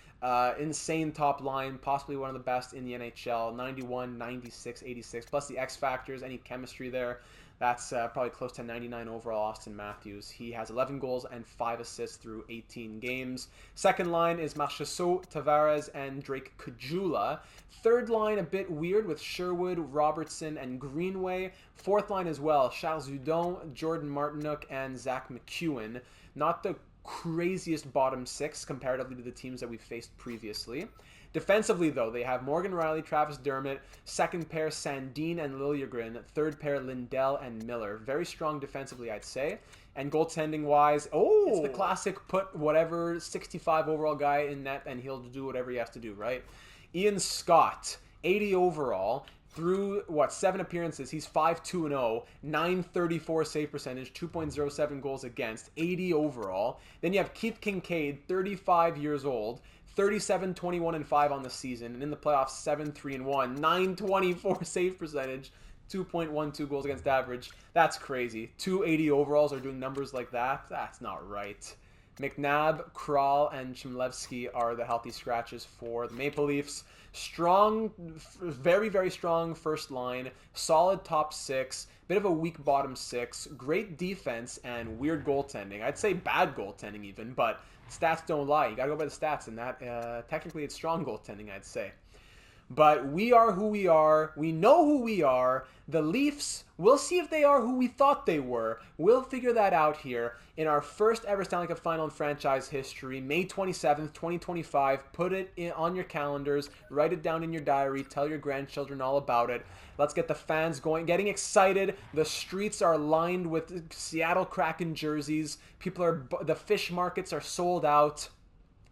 Insane top line, possibly one of the best in the NHL. 91, 96, 86, plus the X factors, any chemistry there. That's probably close to 99 overall. Austin Matthews. He has 11 goals and 5 assists through 18 games. Second line is Marchessault, Tavares, and Drake Caggiula. Third line, a bit weird with Sherwood, Robertson, and Greenway. Fourth line as well, Charles Hudon, Jordan Martinook, and Zach McEwen. Not the craziest bottom 6 comparatively to the teams that we've faced previously. Defensively, though, they have Morgan Rielly, Travis Dermott, second pair Sandin and Liljegren, third pair Lindell and Miller. Very strong defensively, I'd say. And goaltending-wise, it's the classic put whatever 65 overall guy in net and he'll do whatever he has to do, right? Ian Scott, 80 overall. Through, 7 appearances, he's 5-2-0, 934 save percentage, 2.07 goals against, 80 overall. Then you have Keith Kincaid, 35 years old, 37, 21, and 5 on the season, and in the playoffs, 7-3-1, 924 save percentage, 2.12 goals against average. That's crazy. 280 overalls are doing numbers like that? That's not right. McNabb, Kral, and Chmelevski are the healthy scratches for the Maple Leafs. Strong, very strong first line, solid top 6, bit of a weak bottom 6, great defense, and weird goaltending. I'd say bad goaltending even, but stats don't lie. You gotta go by the stats, and that technically it's strong goaltending, I'd say. But we are who we are. We know who we are. The Leafs, we'll see if they are who we thought they were. We'll figure that out here in our first ever Stanley Cup Final in franchise history, May 27th, 2025. Put it on your calendars. Write it down in your diary. Tell your grandchildren all about it. Let's get the fans going, getting excited. The streets are lined with Seattle Kraken jerseys. The fish markets are sold out.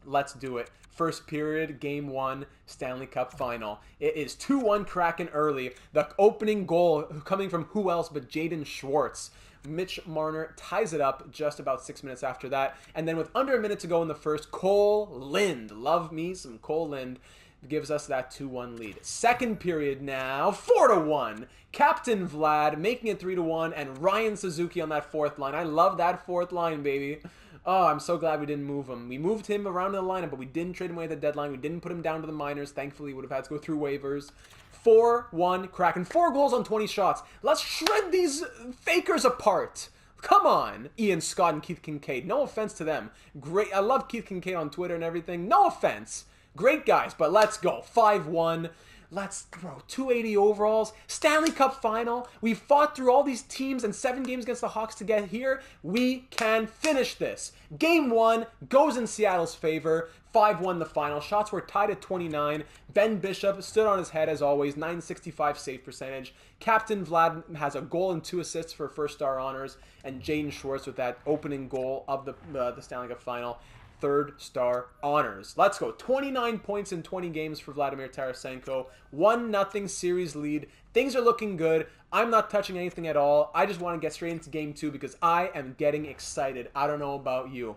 Let's do it. First period, Game 1, Stanley Cup Final. It is 2-1 Kraken early. The opening goal coming from who else but Jaden Schwartz. Mitch Marner ties it up just about 6 minutes after that. And then with under a minute to go in the first, Cole Lind, love me some Cole Lind, gives us that 2-1 lead. Second period now, 4-1. Captain Vlad making it 3-1, and Ryan Suzuki on that fourth line. I love that fourth line, baby. Oh, I'm so glad we didn't move him. We moved him around in the lineup, but we didn't trade him away at the deadline. We didn't put him down to the minors. Thankfully, we would have had to go through waivers. 4-1 Kraken. 4 goals on 20 shots. Let's shred these fakers apart. Come on, Ian Scott and Keith Kincaid. No offense to them. Great. I love Keith Kincaid on Twitter and everything. No offense. Great guys, but let's go. 5-1. Let's throw 280 overalls. Stanley Cup Final. We fought through all these teams and 7 games against the Hawks to get here. We can finish this. Game 1 goes in Seattle's favor. 5-1 the final. Shots were tied at 29. Ben Bishop stood on his head as always. 965 save percentage. Captain Vlad has a goal and 2 assists for first star honors. And Jaden Schwartz with that opening goal of the Stanley Cup Final. Third star honors. Let's go. 29 points in 20 games for Vladimir Tarasenko. 1-0 series lead. Things are looking good. I'm not touching anything at all. I just want to get straight into game 2 because I am getting excited. I don't know about you.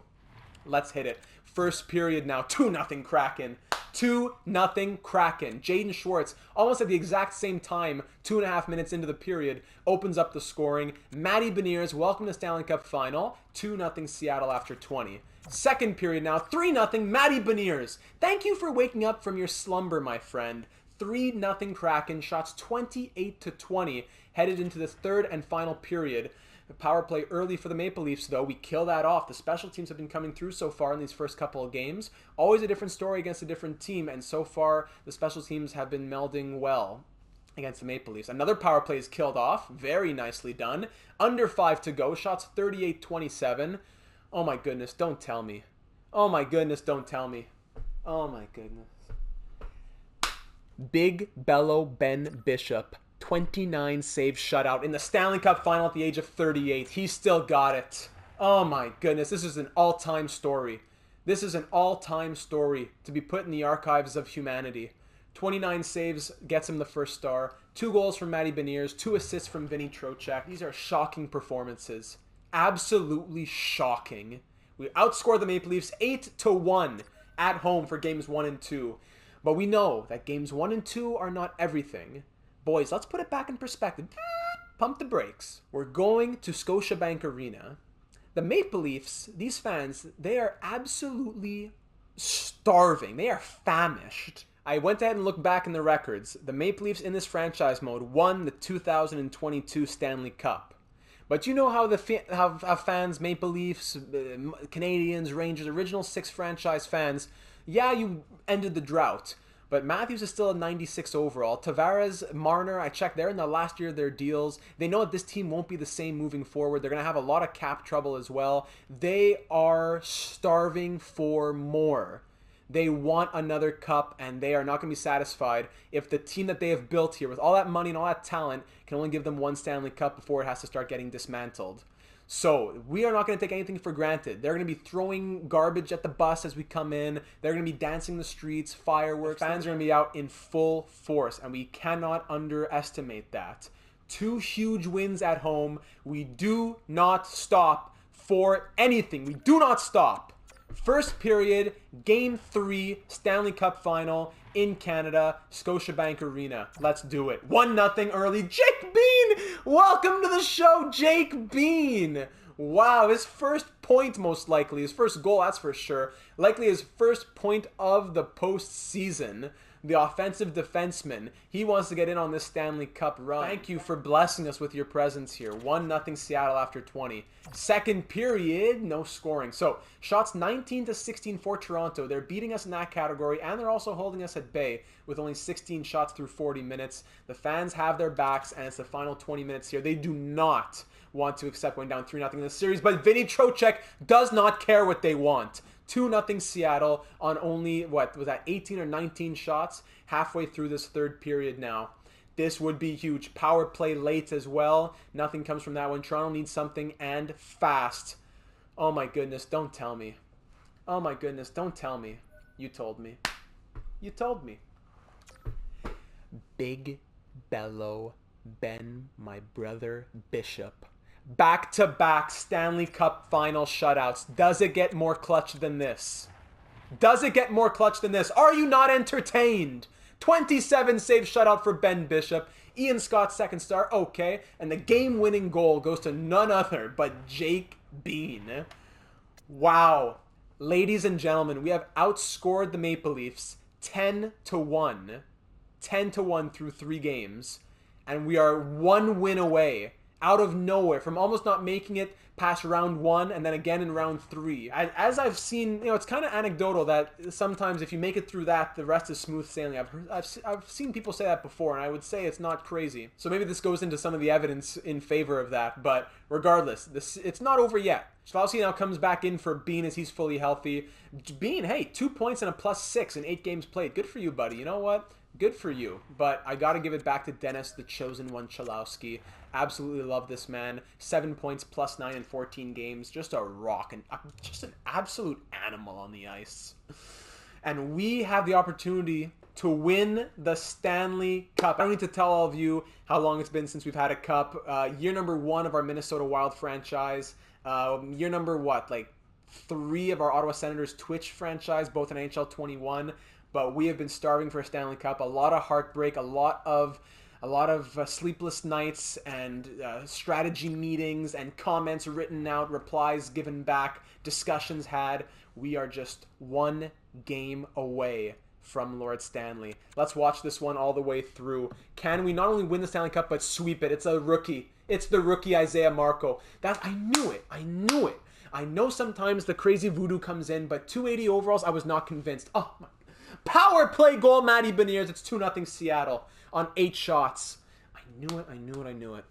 Let's hit it. First period now. 2-0 Kraken. 2-0 Kraken. Jaden Schwartz, almost at the exact same time, 2.5 minutes into the period, opens up the scoring. Matty Beniers, welcome to Stanley Cup Final. 2-0 Seattle after 20. Second period now. 3-0 Matty Beniers. Thank you for waking up from your slumber, my friend. 3-0 Kraken. Shots 28-20. Headed into the third and final period. The power play early for the Maple Leafs, though. We kill that off. The special teams have been coming through so far in these first couple of games. Always a different story against a different team, and so far the special teams have been melding well against the Maple Leafs. Another power play is killed off. Very nicely done. Under 5 to go. Shots 38-27. Oh my goodness, don't tell me. Oh my goodness, don't tell me. Oh my goodness. Big Bello Ben Bishop. 29 save shutout in the Stanley Cup Final at the age of 38. He still got it. Oh my goodness, this is an all-time story. This is an all-time story to be put in the archives of humanity. 29 saves gets him the first star. 2 goals from Matty Beniers, 2 assists from Vinny Trocheck. These are shocking performances. Absolutely shocking. We outscored the Maple Leafs 8-1 at home for games 1 and 2. But we know that games 1 and 2 are not everything. Boys, let's put it back in perspective. Pump the brakes. We're going to Scotiabank Arena. The Maple Leafs, these fans, they are absolutely starving. They are famished. I went ahead and looked back in the records. The Maple Leafs in this franchise mode won the 2022 Stanley Cup. But you know how how fans, Maple Leafs, Canadians, Rangers, original 6 franchise fans, yeah, you ended the drought. But Matthews is still a 96 overall. Tavares, Marner, I checked, they're in the last year of their deals. They know that this team won't be the same moving forward. They're going to have a lot of cap trouble as well. They are starving for more. They want another cup, and they are not going to be satisfied if the team that they have built here with all that money and all that talent can only give them 1 Stanley Cup before it has to start getting dismantled. So we are not going to take anything for granted. They're going to be throwing garbage at the bus as we come in. They're going to be dancing the streets, fireworks. The fans are going to be out in full force, and we cannot underestimate that. 2 huge wins at home. We do not stop for anything. We do not stop. First period, Game 3, Stanley Cup Final in Canada, Scotiabank Arena. Let's do it. 1-0 early. Jake Bean! Welcome to the show, Jake Bean! Wow, his first point most likely. His first goal, that's for sure. Likely his first point of the postseason. The offensive defenseman. He wants to get in on this Stanley Cup run. Thank you for blessing us with your presence here. 1-0 Seattle after 20. Second period, no scoring. So, shots 19-16 for Toronto. They're beating us in that category, and they're also holding us at bay with only 16 shots through 40 minutes. The fans have their backs, and it's the final 20 minutes here. They do not want to accept going down 3-0 in this series, but Vinny Trocheck does not care what they want. 2-0 Seattle on only, what was that, 18 or 19 shots halfway through this third period now. This would be huge. Power play late as well. Nothing comes from that one. Toronto needs something, and fast. Oh my goodness, don't tell me. Oh my goodness, don't tell me. You told me. You told me. Big Bello Ben, my brother Bishop. Back-to-back Stanley Cup Final shutouts. Does it get more clutch than this? Does it get more clutch than this? Are you not entertained? 27 save shutout for Ben Bishop. Ian Scott's second star, okay. And the game-winning goal goes to none other but Jake Bean. Wow. Ladies and gentlemen, we have outscored the Maple Leafs 10-1. 10-1 through 3 games. And we are 1 win away, out of nowhere, from almost not making it past round 1 and then again in round 3. As I've seen, it's kind of anecdotal that sometimes if you make it through that, the rest is smooth sailing. I've seen people say that before, and I would say it's not crazy. So maybe this goes into some of the evidence in favor of that. But regardless, it's not over yet. Schwalski now comes back in for Bean as he's fully healthy. Bean, hey, 2 points and a +6 in 8 games played. Good for you, buddy. You know what? Good for you. But I got to give it back to Dennis, the chosen one, Chalowski. Absolutely love this man. 7 points, +9 in 14 games. Just a rock, and just an absolute animal on the ice. And we have the opportunity to win the Stanley Cup. I don't need to tell all of you how long it's been since we've had a cup. Year number 1 of our Minnesota Wild franchise. Year number, what, like 3 of our Ottawa Senators Twitch franchise, both in NHL 21. But we have been starving for a Stanley Cup. A lot of heartbreak, a lot of sleepless nights and strategy meetings and comments written out, replies given back, discussions had. We are just 1 game away from Lord Stanley. Let's watch this one all the way through. Can we not only win the Stanley Cup, but sweep it? It's a rookie. It's the rookie Isaiah Marco. I knew it. I know sometimes the crazy voodoo comes in, but 280 overalls, I was not convinced. Oh, my. Power play goal, Matty Beniers. It's 2-0 Seattle on 8 shots. I knew it.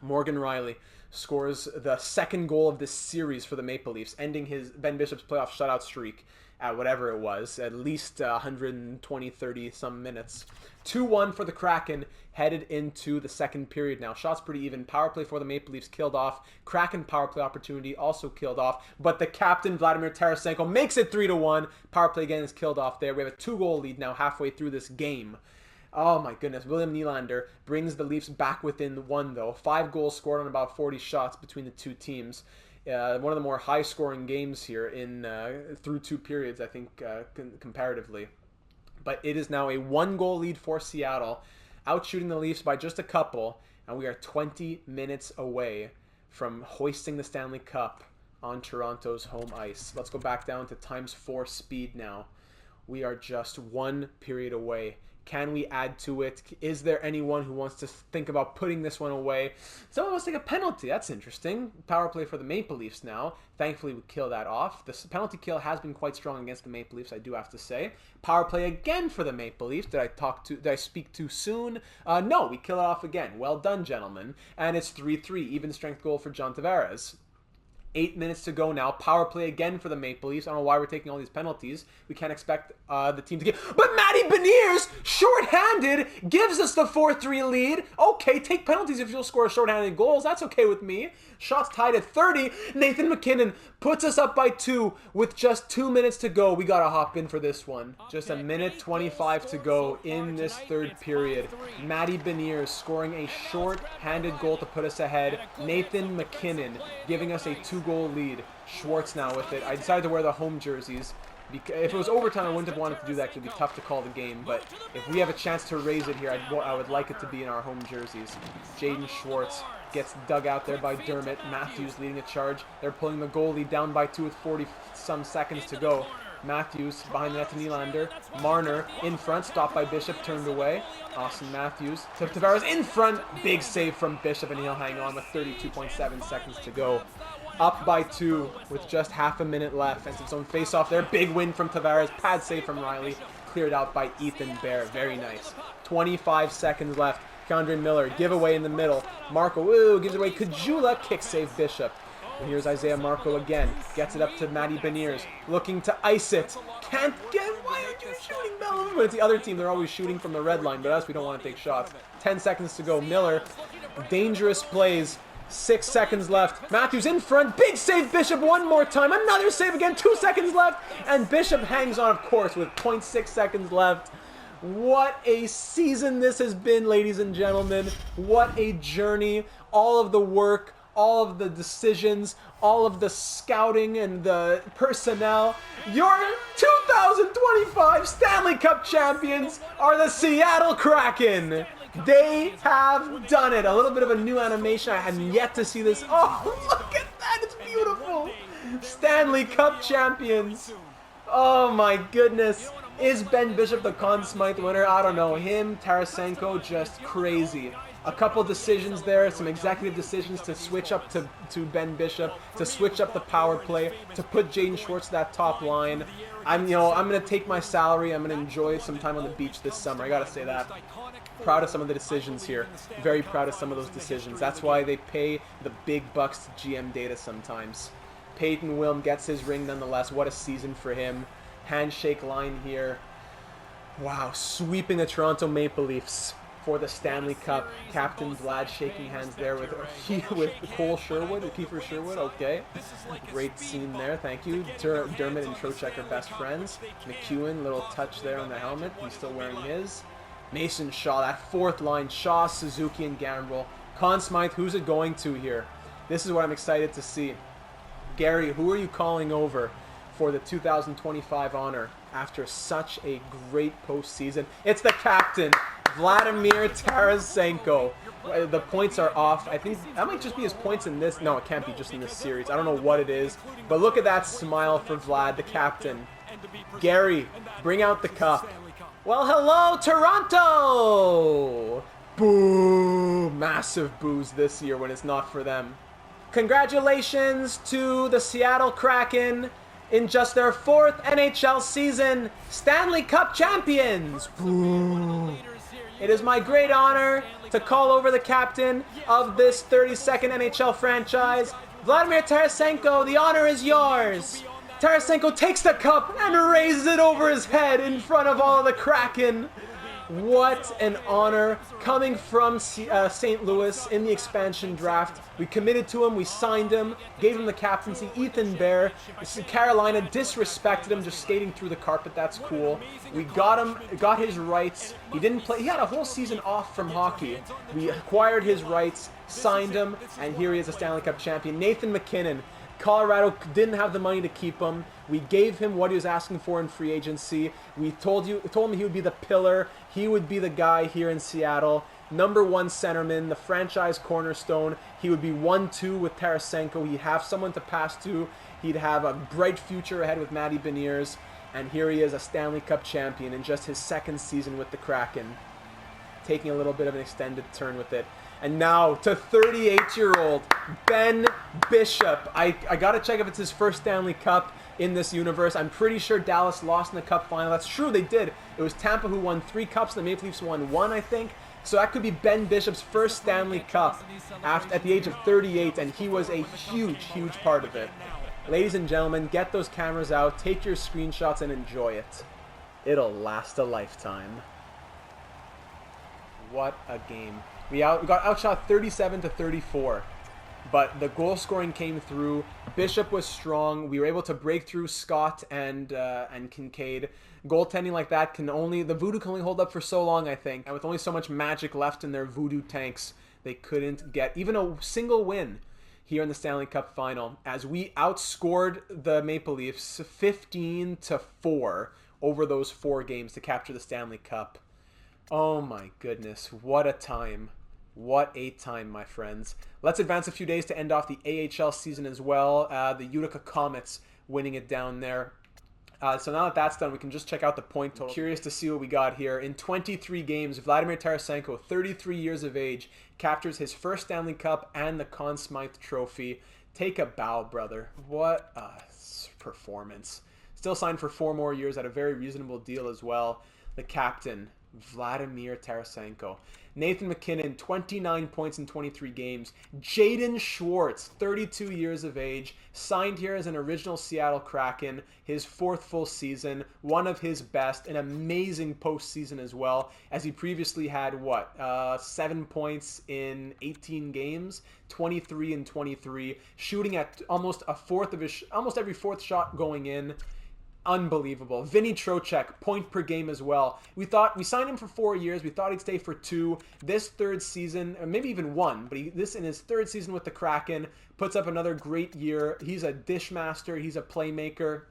Morgan Riley scores the 2nd goal of this series for the Maple Leafs, ending his Ben Bishop's playoff shutout streak at whatever it was, at least 120, 30 some minutes. 2-1 for the Kraken, headed into the 2nd period now. Shots pretty even. Power play for the Maple Leafs killed off. Kraken power play opportunity also killed off. But the captain, Vladimir Tarasenko, makes it 3-1. Power play again is killed off there. We have a 2-goal lead now halfway through this game. Oh my goodness. William Nylander brings the Leafs back within 1 though. 5 goals scored on about 40 shots between the two teams. One of the more high-scoring games here in through 2 periods, I think, comparatively. But it is now a 1-goal lead for Seattle, outshooting the Leafs by just a couple, and we are 20 minutes away from hoisting the Stanley Cup on Toronto's home ice. Let's go back down to ×4 speed now. We are just 1 period away. Can we add to it? Is there anyone who wants to think about putting this one away? Someone wants to take a penalty. That's interesting. Power play for the Maple Leafs now. Thankfully, we kill that off. The penalty kill has been quite strong against the Maple Leafs, I do have to say. Power play again for the Maple Leafs. Did I speak too soon? No, we kill it off again. Well done, gentlemen. And it's 3-3, even strength goal for John Tavares. 8 minutes to go now. Power play again for the Maple Leafs. I don't know why we're taking all these penalties. We can't expect the team to get... But Matty Beniers, shorthanded, gives us the 4-3 lead. Okay, take penalties if you'll score shorthanded goals. That's okay with me. Shots tied at 30. Nathan MacKinnon puts us up by 2 with just 2 minutes to go. We got to hop in for this one. Just 1:25 to go in this 3rd period. Matty Beniers scoring a short-handed goal to put us ahead. Nathan MacKinnon giving us a 2-goal lead. Schwartz now with it. I decided to wear the home jerseys. If it was overtime, I wouldn't have wanted to do that because it would be tough to call the game. But if we have a chance to raise it here, I would like it to be in our home jerseys. Jaden Schwartz gets dug out there by Dermott. Matthews leading a charge. They're pulling the goalie down by 2 with 40-some seconds to go. Matthews behind the net to Nylander. Marner in front, stopped by Bishop, turned away. Austin Matthews to Tavares in front. Big save from Bishop, and he'll hang on with 32.7 seconds to go. Up by 2 with just half a minute left. And its own face-off there. Big win from Tavares. Pad save from Riley. Cleared out by Ethan Bear. Very nice. 25 seconds left. Keandre Miller, giveaway in the middle. Marco, gives away. Kajula, kick save Bishop. And here's Isaiah Marco again. Gets it up to Matty Beniers. Looking to ice it. Can't get... Why aren't you shooting, Miller? But it's the other team. They're always shooting from the red line. But us, we don't want to take shots. 10 seconds to go. Miller, dangerous plays. 6 seconds left. Matthews in front. Big save, Bishop, one more time. Another save again. 2 seconds left. And Bishop hangs on, of course, with 0.6 seconds left. What a season this has been, ladies and gentlemen. What a journey. All of the work, all of the decisions, all of the scouting and the personnel. Your 2025 Stanley Cup champions are the Seattle Kraken. They have done it. A little bit of a new animation. I had yet to see this. Oh, look at that. It's beautiful. Stanley Cup champions. Oh, my goodness. Is Ben Bishop the Conn Smythe winner? I don't know. Him, Tarasenko, just crazy. A couple decisions there, some executive decisions to switch up to Ben Bishop, to switch up the power play, to put Jaden Schwartz to that top line. I'm going to take my salary. I'm going to enjoy some time on the beach this summer. I got to say that. Proud of some of the decisions here. Very proud of some of those decisions. That's why they pay the big bucks to GM data sometimes. Peyton Wilm gets his ring nonetheless. What a season for him. Handshake line here. Wow, sweeping the Toronto Maple Leafs for the Stanley Cup. Captain Vlad shaking hands there with Cole Sherwood, Kiefer Sherwood. Okay, great scene there. Thank you. Dermott and Trocheck are best friends. McEwen, little touch there on the helmet. He's still wearing his. Mason Shaw, that 4th line. Shaw, Suzuki, and Gambrell. Conn Smythe, who's it going to here? This is what I'm excited to see. Gary, who are you calling over for the 2025 honor after such a great postseason? It's the captain, Vladimir Tarasenko. The points are off. I think that might just be his points in this. No, it can't be just in this series. I don't know what it is. But look at that smile for Vlad, the captain. Gary, bring out the cup. Well, hello, Toronto! Boo! Massive boos this year when it's not for them. Congratulations to the Seattle Kraken in just their 4th NHL season, Stanley Cup champions! Boo! It is my great honor to call over the captain of this 32nd NHL franchise, Vladimir Tarasenko. The honor is yours. Tarasenko takes the cup and raises it over his head in front of all of the Kraken. What an honor coming from St. Louis in the expansion draft. We committed to him, we signed him, gave him the captaincy. Ethan Bear, Carolina disrespected him just skating through the carpet. That's cool. We got his rights. He didn't play. He had a whole season off from hockey. We acquired his rights, signed him, and here he is, a Stanley Cup champion. Nathan MacKinnon. Colorado didn't have the money to keep him. We gave him what he was asking for in free agency. We told him he would be the pillar. He would be the guy here in Seattle. Number 1 centerman, the franchise cornerstone. He would be 1-2 with Tarasenko. He'd have someone to pass to. He'd have a bright future ahead with Matty Beniers. And here he is, a Stanley Cup champion in just his 2nd season with the Kraken. Taking a little bit of an extended turn with it. And now to 38-year-old Ben Bishop. I got to check if it's his first Stanley Cup in this universe. I'm pretty sure Dallas lost in the Cup Final. That's true, they did. It was Tampa who won 3 cups. The Maple Leafs won 1, I think. So that could be Ben Bishop's first Stanley Cup at the age of 38, and he was a huge, huge part of it. Ladies and gentlemen, get those cameras out, take your screenshots, and enjoy it. It'll last a lifetime. What a game. We got outshot 37-34, but the goal scoring came through. Bishop was strong. We were able to break through Scott and Kincaid. Goaltending like that the voodoo can only hold up for so long, I think. And with only so much magic left in their voodoo tanks, they couldn't get even a single win here in the Stanley Cup Final, as we outscored the Maple Leafs 15-4 over those 4 games to capture the Stanley Cup. Oh my goodness, what a time. What a time, my friends. Let's advance a few days to end off the AHL season as well. The Utica Comets winning it down there. So now that that's done, we can just check out the point total. Curious to see what we got here. In 23 games, Vladimir Tarasenko, 33 years of age, captures his first Stanley Cup and the Conn Smythe Trophy. Take a bow, brother. What a performance. Still signed for 4 more years at a very reasonable deal as well. The captain, Vladimir Tarasenko. Nathan MacKinnon, 29 points in 23 games. Jaden Schwartz, 32 years of age, signed here as an original Seattle Kraken, his 4th full season, one of his best, an amazing postseason as well, as he previously had, 7 points in 18 games, 23 and 23, shooting at almost every 4th shot going in. Unbelievable. Vinny Trocheck, point per game as well. We signed him for 4 years. We thought he'd stay for 2. This 3rd season, or maybe even 1, but this in his 3rd season with the Kraken, puts up another great year. He's a dish master. He's a playmaker.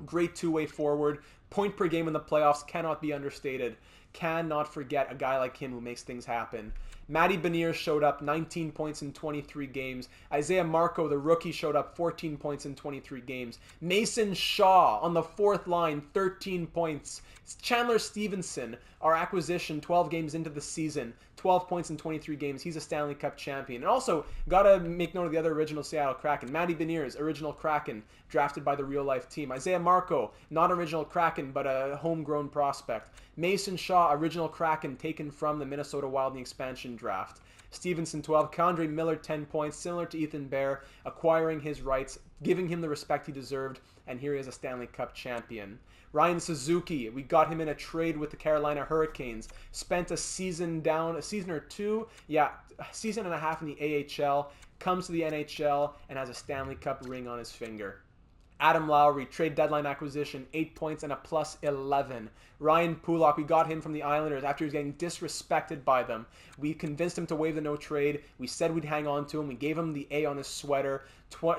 Great 2-way forward. Point per game in the playoffs cannot be understated. Cannot forget a guy like him who makes things happen. Matty Beniers showed up, 19 points in 23 games. Isaiah Marco, the rookie, showed up 14 points in 23 games. Mason Shaw on the 4th line, 13 points. Chandler Stevenson, our acquisition, 12 games into the season, 12 points in 23 games. He's a Stanley Cup champion. And also, got to make note of the other original Seattle Kraken. Matty Beniers, original Kraken, drafted by the real-life team. Isaiah Marco, not original Kraken, but a homegrown prospect. Mason Shaw, original Kraken, taken from the Minnesota Wild in the expansion draft. Stevenson, 12. K'Andre Miller, 10 points, similar to Ethan Bear, acquiring his rights, giving him the respect he deserved, and here he is, a Stanley Cup champion. Ryan Suzuki, we got him in a trade with the Carolina Hurricanes. Spent a season or 2, a season and a half in the AHL, comes to the NHL, and has a Stanley Cup ring on his finger. Adam Lowry, trade deadline acquisition, 8 points and a plus 11. Ryan Poulock, we got him from the Islanders after he was getting disrespected by them. We convinced him to waive the no trade. We said we'd hang on to him. We gave him the A on his sweater.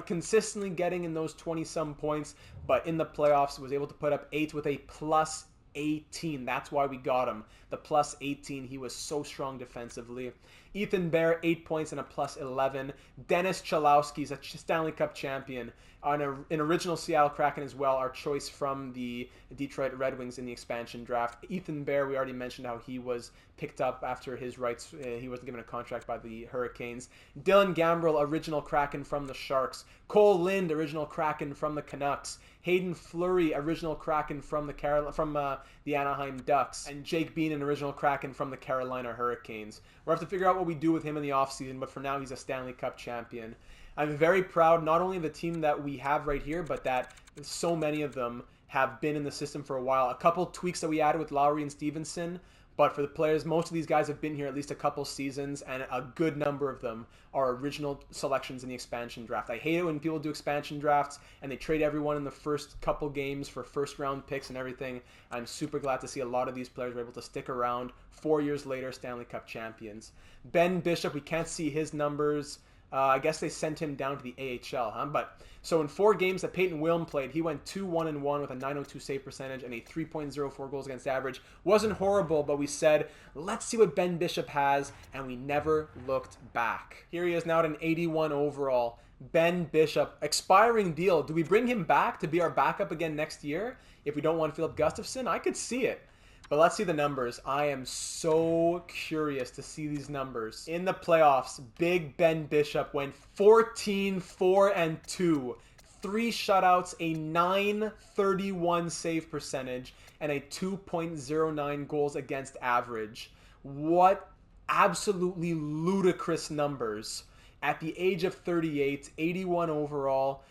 Consistently getting in those 20-some points, but in the playoffs was able to put up 8 with a plus 18. That's why we got him. The plus 18. He was so strong defensively. Ethan Bear, 8 points and a plus 11. Dennis Chalowski's a Stanley Cup champion. An original Seattle Kraken as well, our choice from the Detroit Red Wings in the expansion draft. Ethan Bear, we already mentioned how he was picked up after his rights. He wasn't given a contract by the Hurricanes. Dylan Gambrell, original Kraken from the Sharks. Cole Lind, original Kraken from the Canucks. Hayden Fleury, original Kraken from the Anaheim Ducks. And Jake Bean, an original Kraken from the Carolina Hurricanes. We'll have to figure out what we do with him in the offseason, but for now he's a Stanley Cup champion. I'm very proud not only of the team that we have right here, but that so many of them have been in the system for a while. A couple tweaks that we added with Lowry and Stevenson, but for the players, most of these guys have been here at least a couple seasons, and a good number of them are original selections in the expansion draft. I hate it when people do expansion drafts and they trade everyone in the first couple games for first-round picks and everything. I'm super glad to see a lot of these players were able to stick around 4 years later, Stanley Cup champions. Ben Bishop, we can't see his numbers. I guess they sent him down to the AHL, huh? But so in 4 games that Peyton Wilm played, he went 2-1-1 with a .902 save percentage and a 3.04 goals against average. Wasn't horrible, but we said, let's see what Ben Bishop has, and we never looked back. Here he is now at an 81 overall. Ben Bishop, expiring deal. Do we bring him back to be our backup again next year if we don't want Philip Gustafsson? I could see it. But let's see the numbers. I am so curious to see these numbers. In the playoffs, Big Ben Bishop went 14-4-2. 3 shutouts, a .931 save percentage, and a 2.09 goals against average. What absolutely ludicrous numbers. At the age of 38, 81 overall,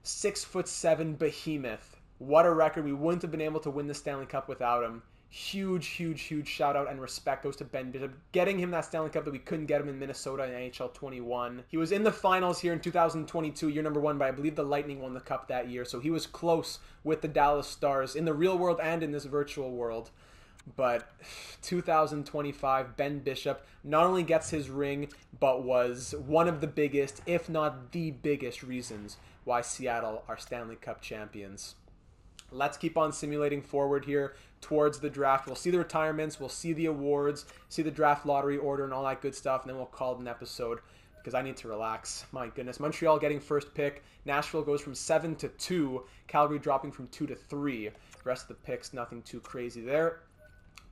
6'7" behemoth. What a record. We wouldn't have been able to win the Stanley Cup without him. Huge shout out and respect goes to Ben Bishop, getting him that Stanley Cup that we couldn't get him in Minnesota in NHL 21. He was in the finals here in 2022, year number 1, but I believe the Lightning won the cup that year, so he was close with the Dallas Stars in the real world and in this virtual world. But 2025, Ben Bishop not only gets his ring, but was one of the biggest, if not the biggest reasons why Seattle are Stanley Cup champions. Let's keep on simulating forward here towards the draft. We'll see the retirements, we'll see the awards, see the draft lottery order and all that good stuff, and then we'll call it an episode because I need to relax. My goodness. Montreal getting first pick. Nashville goes from 7 to 2. Calgary dropping from 2 to 3. The rest of the picks, nothing too crazy there.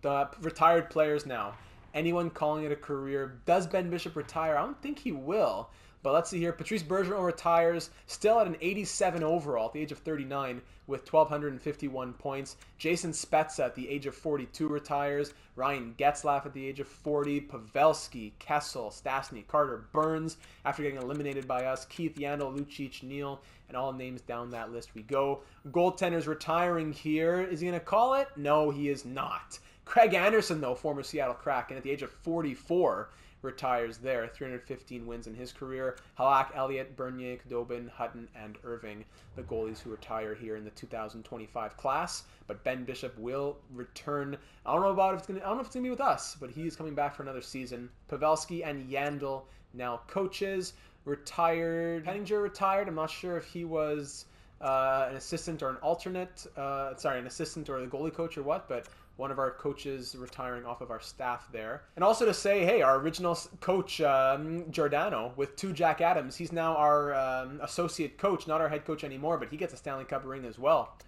The retired players now. Anyone calling it a career? Does Ben Bishop retire? I don't think he will. But let's see here. Patrice Bergeron retires, still at an 87 overall at the age of 39 with 1,251 points. Jason Spezza at the age of 42 retires. Ryan Getzlaf at the age of 40. Pavelski, Kessel, Stastny, Carter, Burns after getting eliminated by us. Keith Yandel, Lucic, Neal, and all names down that list we go. Goaltenders retiring here. Is he going to call it? No, he is not. Craig Anderson, though, former Seattle Kraken, at the age of 44, retires there. 315 wins in his career. Halak, Elliott, Bernier, Khudobin, Hutton, and Irving, the goalies who retire here in the 2025 class. But Ben Bishop will return. I don't know if it's gonna be with us, but he is coming back for another season. Pavelski and Yandel now coaches. Retired. Henninger retired. I'm not sure if he was an assistant or an alternate. An assistant or the goalie coach or what, but one of our coaches retiring off of our staff there. And also to say, hey, our original coach, Giordano, with 2 Jack Adams, he's now our associate coach, not our head coach anymore, but he gets a Stanley Cup ring as well.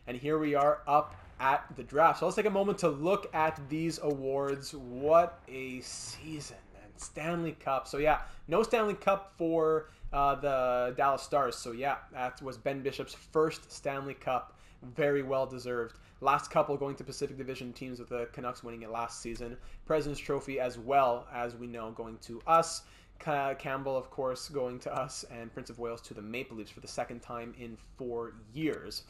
And here we are up at the draft. So let's take a moment to look at these awards. What a season, man. Stanley Cup. So yeah, no Stanley Cup for the Dallas Stars. So yeah, that was Ben Bishop's first Stanley Cup. Very well deserved. Last couple going to Pacific Division teams with the Canucks winning it last season. President's Trophy as well, as we know, going to us. Campbell, of course, going to us. And Prince of Wales to the Maple Leafs for the second time in 4 years.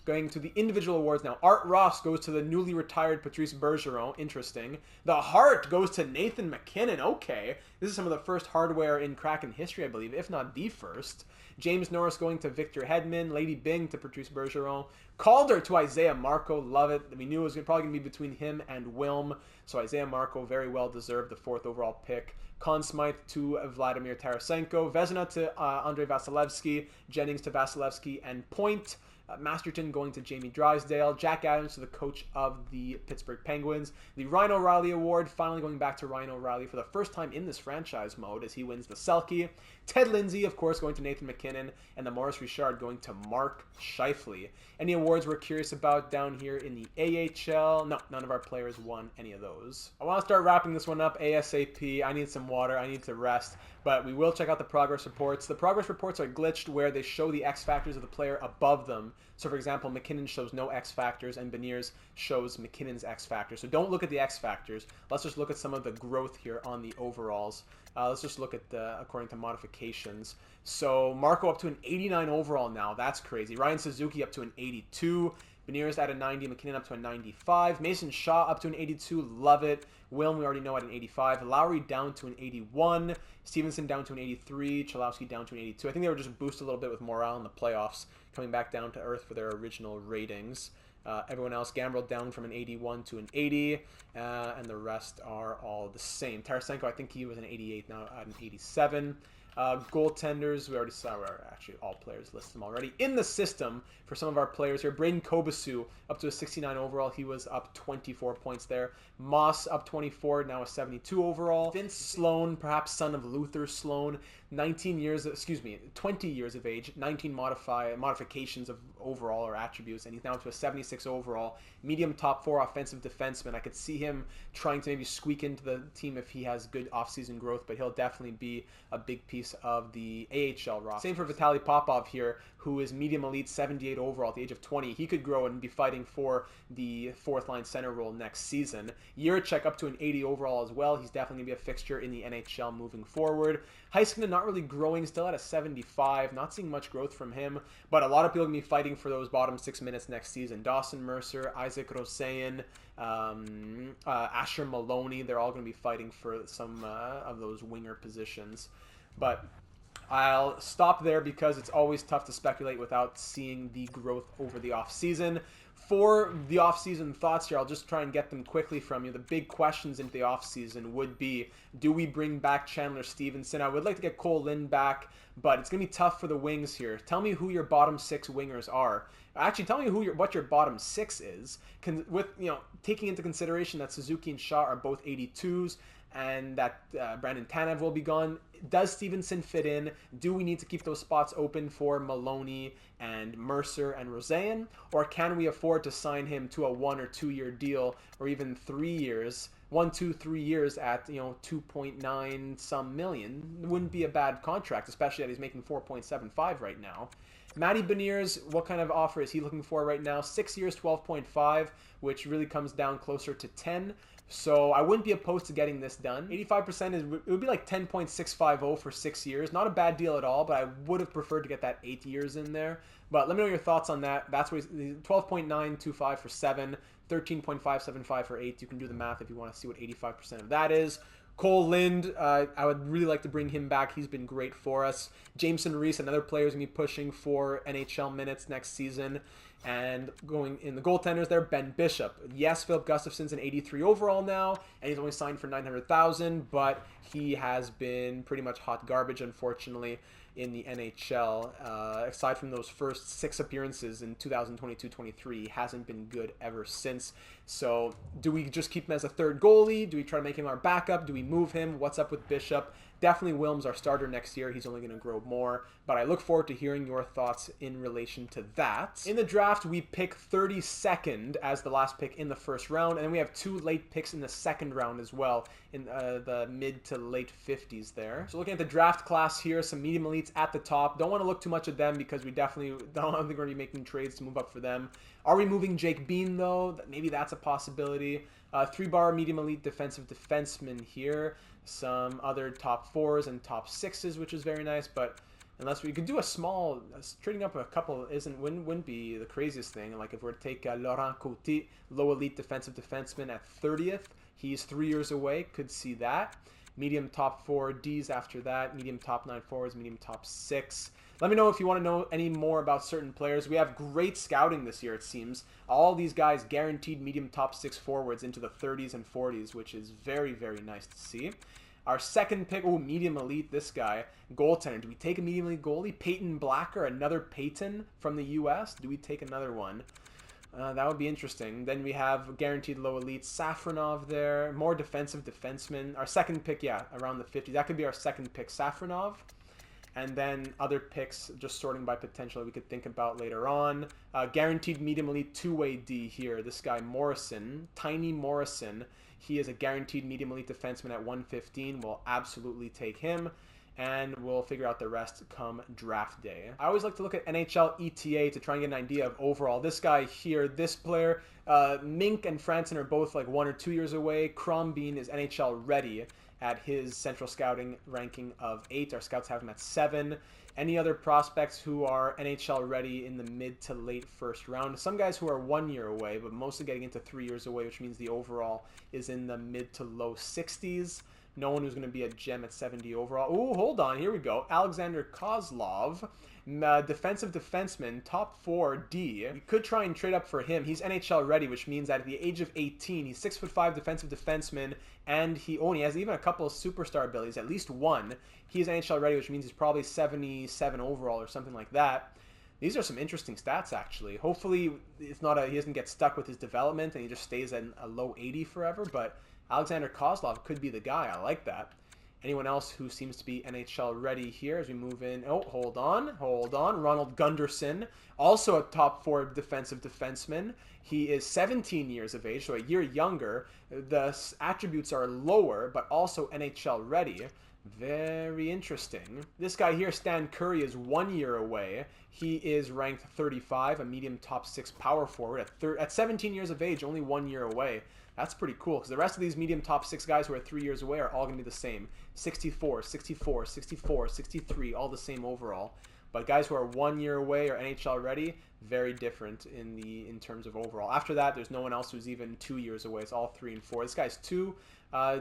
Going to the individual awards now. Art Ross goes to the newly retired Patrice Bergeron. Interesting. The Hart goes to Nathan MacKinnon. Okay. This is some of the first hardware in Kraken history, I believe, if not the first. James Norris going to Victor Hedman. Lady Byng to Patrice Bergeron. Calder to Isaiah Marco. Love it. We knew it was probably going to be between him and Wilm. So Isaiah Marco, very well deserved, the 4th overall pick. Conn Smythe to Vladimir Tarasenko. Vezina to Andrei Vasilevsky. Jennings to Vasilevsky and Point. Masterton going to Jamie Drysdale. Jack Adams to the coach of the Pittsburgh Penguins. The Ryan O'Reilly Award finally going back to Ryan O'Reilly for the first time in this franchise mode as he wins the Selke. Ted Lindsay, of course, going to Nathan MacKinnon. And the Maurice Richard going to Mark Scheifele. Any awards we're curious about down here in the AHL? No, none of our players won any of those. I want to start wrapping this one up ASAP. I need some water. I need to rest. But we will check out the progress reports. The progress reports are glitched where they show the X factors of the player above them. So, for example, MacKinnon shows no X factors and Beniers shows MacKinnon's X factors. So don't look at the X factors. Let's just look at some of the growth here on the overalls. Let's just look at the according to modifications. So Marco up to an 89 overall now. That's crazy. Ryan Suzuki up to an 82. Beniers at a 90. MacKinnon up to a 95. Mason Shaw up to an 82. Love it. Wilm, we already know, at an 85. Lowry down to an 81. Stevenson down to an 83. Cholowski down to an 82. I think they were just boosted a little bit with morale in the playoffs, coming back down to earth for their original ratings. Everyone else, Gambrel down from an 81 to an 80, and the rest are all the same. Tarasenko, I think he was an 88, now at an 87. Goaltenders, we already saw, actually all players, list them already in the system for some of our players here. Braden Kobasu up to a 69 overall. He was up 24 points there. Moss up 24, now a 72 overall. Vince Sloan, perhaps son of Luther Sloan, 20 years of age, 19 modifications of overall or attributes, and he's now to a 76 overall. Medium top 4 offensive defenseman. I could see him trying to maybe squeak into the team if he has good offseason growth, but he'll definitely be a big piece of the AHL roster. Same for Vitaly Popov here, who is medium elite, 78 overall at the age of 20. He could grow and be fighting for the 4th line center role next season. Yurchek up to an 80 overall as well. He's definitely going to be a fixture in the NHL moving forward. Heiskanen not really growing, still at a 75. Not seeing much growth from him, but a lot of people are going to be fighting for those bottom 6 minutes next season. Dawson Mercer, Isaac Roseyan, Asher Maloney, they're all going to be fighting for some of those winger positions. But I'll stop there because it's always tough to speculate without seeing the growth over the offseason. For the offseason thoughts here, I'll just try and get them quickly from you. The big questions into the offseason would be, do we bring back Chandler Stevenson? I would like to get Cole Lind back, but it's going to be tough for the wings here. Tell me who your bottom 6 wingers are. Actually, tell me what your bottom 6 is. With taking into consideration that Suzuki and Shaw are both 82s, and that Brandon Tanev will be gone. Does Stevenson fit in? Do we need to keep those spots open for Maloney and Mercer and Roseyan? Or can we afford to sign him to a 1 or 2 year deal, or even 3 years, 1, 2, 3 years at 2.9 some million? It wouldn't be a bad contract, especially that he's making 4.75 right now. Matty Beniers, what kind of offer is he looking for right now? 6 years, 12.5, which really comes down closer to 10. So I wouldn't be opposed to getting this done. 85% it would be like 10.650 for 6 years. Not a bad deal at all, but I would have preferred to get that 8 years in there. But let me know your thoughts on that. That's what 12.925 for 7, 13.575 for 8. You can do the math if you want to see what 85% of that is. Cole Lind, I would really like to bring him back. He's been great for us. Jameson Reese, another player, is going to be pushing for NHL minutes next season. And going in the goaltenders there, Ben Bishop. Yes, Philip Gustafson's an 83 overall now, and he's only signed for $900,000, but he has been pretty much hot garbage, unfortunately, in the NHL. Aside from those first 6 appearances in 2022-23, he hasn't been good ever since. So do we just keep him as a third goalie? Do we try to make him our backup? Do we move him? What's up with Bishop? Definitely Wilm's our starter next year. He's only going to grow more. But I look forward to hearing your thoughts in relation to that. In the draft, we pick 32nd as the last pick in the first round. And then we have 2 late picks in the second round as well, in the mid to late 50s there. So looking at the draft class here, some medium elites at the top. Don't want to look too much at them because we definitely don't think we're going to be making trades to move up for them. Are we moving Jake Bean, though? Maybe that's a possibility. 3-bar medium elite defensive defenseman here. Some other top 4s and top 6s, which is very nice, but Unless we could do a small trading up a couple wouldn't be the craziest thing. Like if we're to take Laurent Coty, low elite defensive defenseman at 30th, he's 3 years away. Could see that. Medium top 4 Ds after that. Medium top 9 forwards. Medium top 6. Let me know if you want to know any more about certain players. We have great scouting this year, it seems. All these guys guaranteed medium top 6 forwards into the 30s and 40s, which is very, very nice to see. Our second pick, medium elite, this guy. Goaltender. Do we take a medium elite goalie? Peyton Blacker, another Peyton from the U.S.? Do we take another one? That would be interesting. Then we have guaranteed low elite Safronov there. More defensive defenseman. Our second pick, around the 50s. That could be our second pick, Safronov. And then other picks, just sorting by potential that we could think about later on. Guaranteed medium elite two-way D here. This guy, Morrison. Tiny Morrison. He is a guaranteed medium elite defenseman at 115. We'll absolutely take him. And we'll figure out the rest come draft day. I always like to look at NHL ETA to try and get an idea of overall. This guy here, this player, Mink and Franson are both like 1 or 2 years away. Crombeen is NHL ready at his central scouting ranking of 8. Our scouts have him at 7. Any other prospects who are NHL ready in the mid to late first round? Some guys who are 1 year away, but mostly getting into 3 years away, which means the overall is in the mid to low 60s. No one who's going to be a gem at 70 overall. Ooh, hold on. Here we go. Alexander Kozlov, defensive defenseman, top 4 D. We could try and trade up for him. He's NHL ready, which means that at the age of 18, he's 6'5" defensive defenseman, and he has even a couple of superstar abilities, at least one. He's NHL ready, which means he's probably 77 overall or something like that. These are some interesting stats, actually. Hopefully, it's not he doesn't get stuck with his development and he just stays at a low 80 forever, but Alexander Kozlov could be the guy. I like that. Anyone else who seems to be NHL ready here as we move in? Oh, hold on. Ronald Gunderson, also a top 4 defensive defenseman. He is 17 years of age, so a year younger. The attributes are lower, but also NHL ready. Very interesting. This guy here, Stan Curry, is 1 year away. He is ranked 35, a medium top 6 power forward. At 17 years of age, only 1 year away. That's pretty cool, because the rest of these medium top 6 guys who are 3 years away are all going to be the same. 64, 64, 64, 63, all the same overall. But guys who are 1 year away or NHL ready, very different in terms of overall. After that, there's no one else who's even 2 years away. It's all 3 and 4. This guy's 2.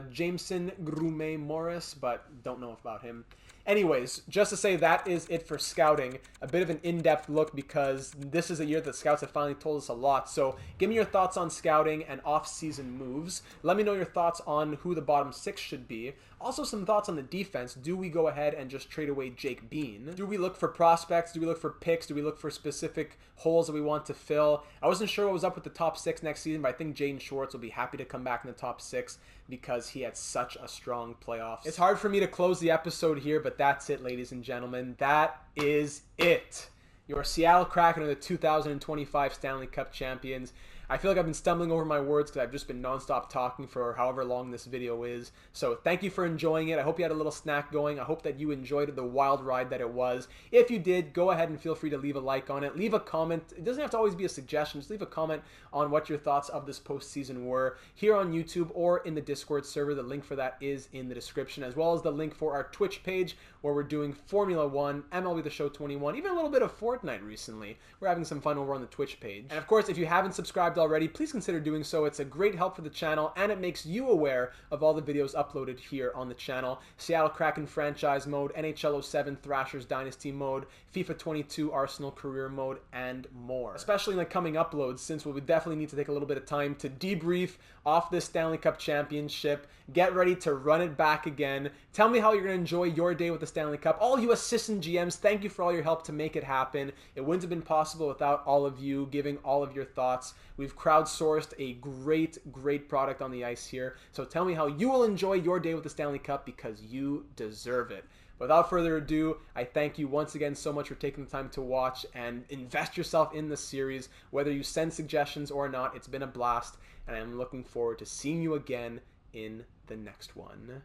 Jameson Grumet Morris, but don't know about him. Anyways, just to say that is it for scouting. A bit of an in-depth look because this is a year that scouts have finally told us a lot. So give me your thoughts on scouting and off-season moves. Let me know your thoughts on who the bottom 6 should be. Also some thoughts on the defense. Do we go ahead and just trade away Jake Bean? Do we look for prospects? Do we look for picks? Do we look for specific holes that we want to fill? I wasn't sure what was up with the top 6 next season, but I think Jaden Schwartz will be happy to come back in the top 6 because he had such a strong playoffs. It's hard for me to close the episode here, but that's it, ladies and gentlemen. That is it. Your Seattle Kraken are the 2025 Stanley Cup champions. I feel like I've been stumbling over my words because I've just been nonstop talking for however long this video is. So thank you for enjoying it. I hope you had a little snack going. I hope that you enjoyed the wild ride that it was. If you did, go ahead and feel free to leave a like on it. Leave a comment. It doesn't have to always be a suggestion. Just leave a comment on what your thoughts of this postseason were here on YouTube or in the Discord server. The link for that is in the description, as well as the link for our Twitch page where we're doing Formula 1, MLB The Show 21, even a little bit of Fortnite recently. We're having some fun over on the Twitch page. And of course, if you haven't subscribed already, please consider doing so. It's a great help for the channel and it makes you aware of all the videos uploaded here on the channel. Seattle Kraken franchise mode, NHL 07 Thrashers Dynasty mode, FIFA 22 Arsenal career mode, and more. Especially in the coming uploads, since we would definitely need to take a little bit of time to debrief off this Stanley Cup championship, get ready to run it back again. Tell me how you're going to enjoy your day with the Stanley Cup. All you assistant GMs, thank you for all your help to make it happen. It wouldn't have been possible without all of you giving all of your thoughts. We've crowdsourced a great product on the ice here. So tell me how you will enjoy your day with the Stanley Cup because you deserve it. Without further ado, I thank you once again so much for taking the time to watch and invest yourself in the series. Whether you send suggestions or not, it's been a blast, and I'm looking forward to seeing you again in the next one.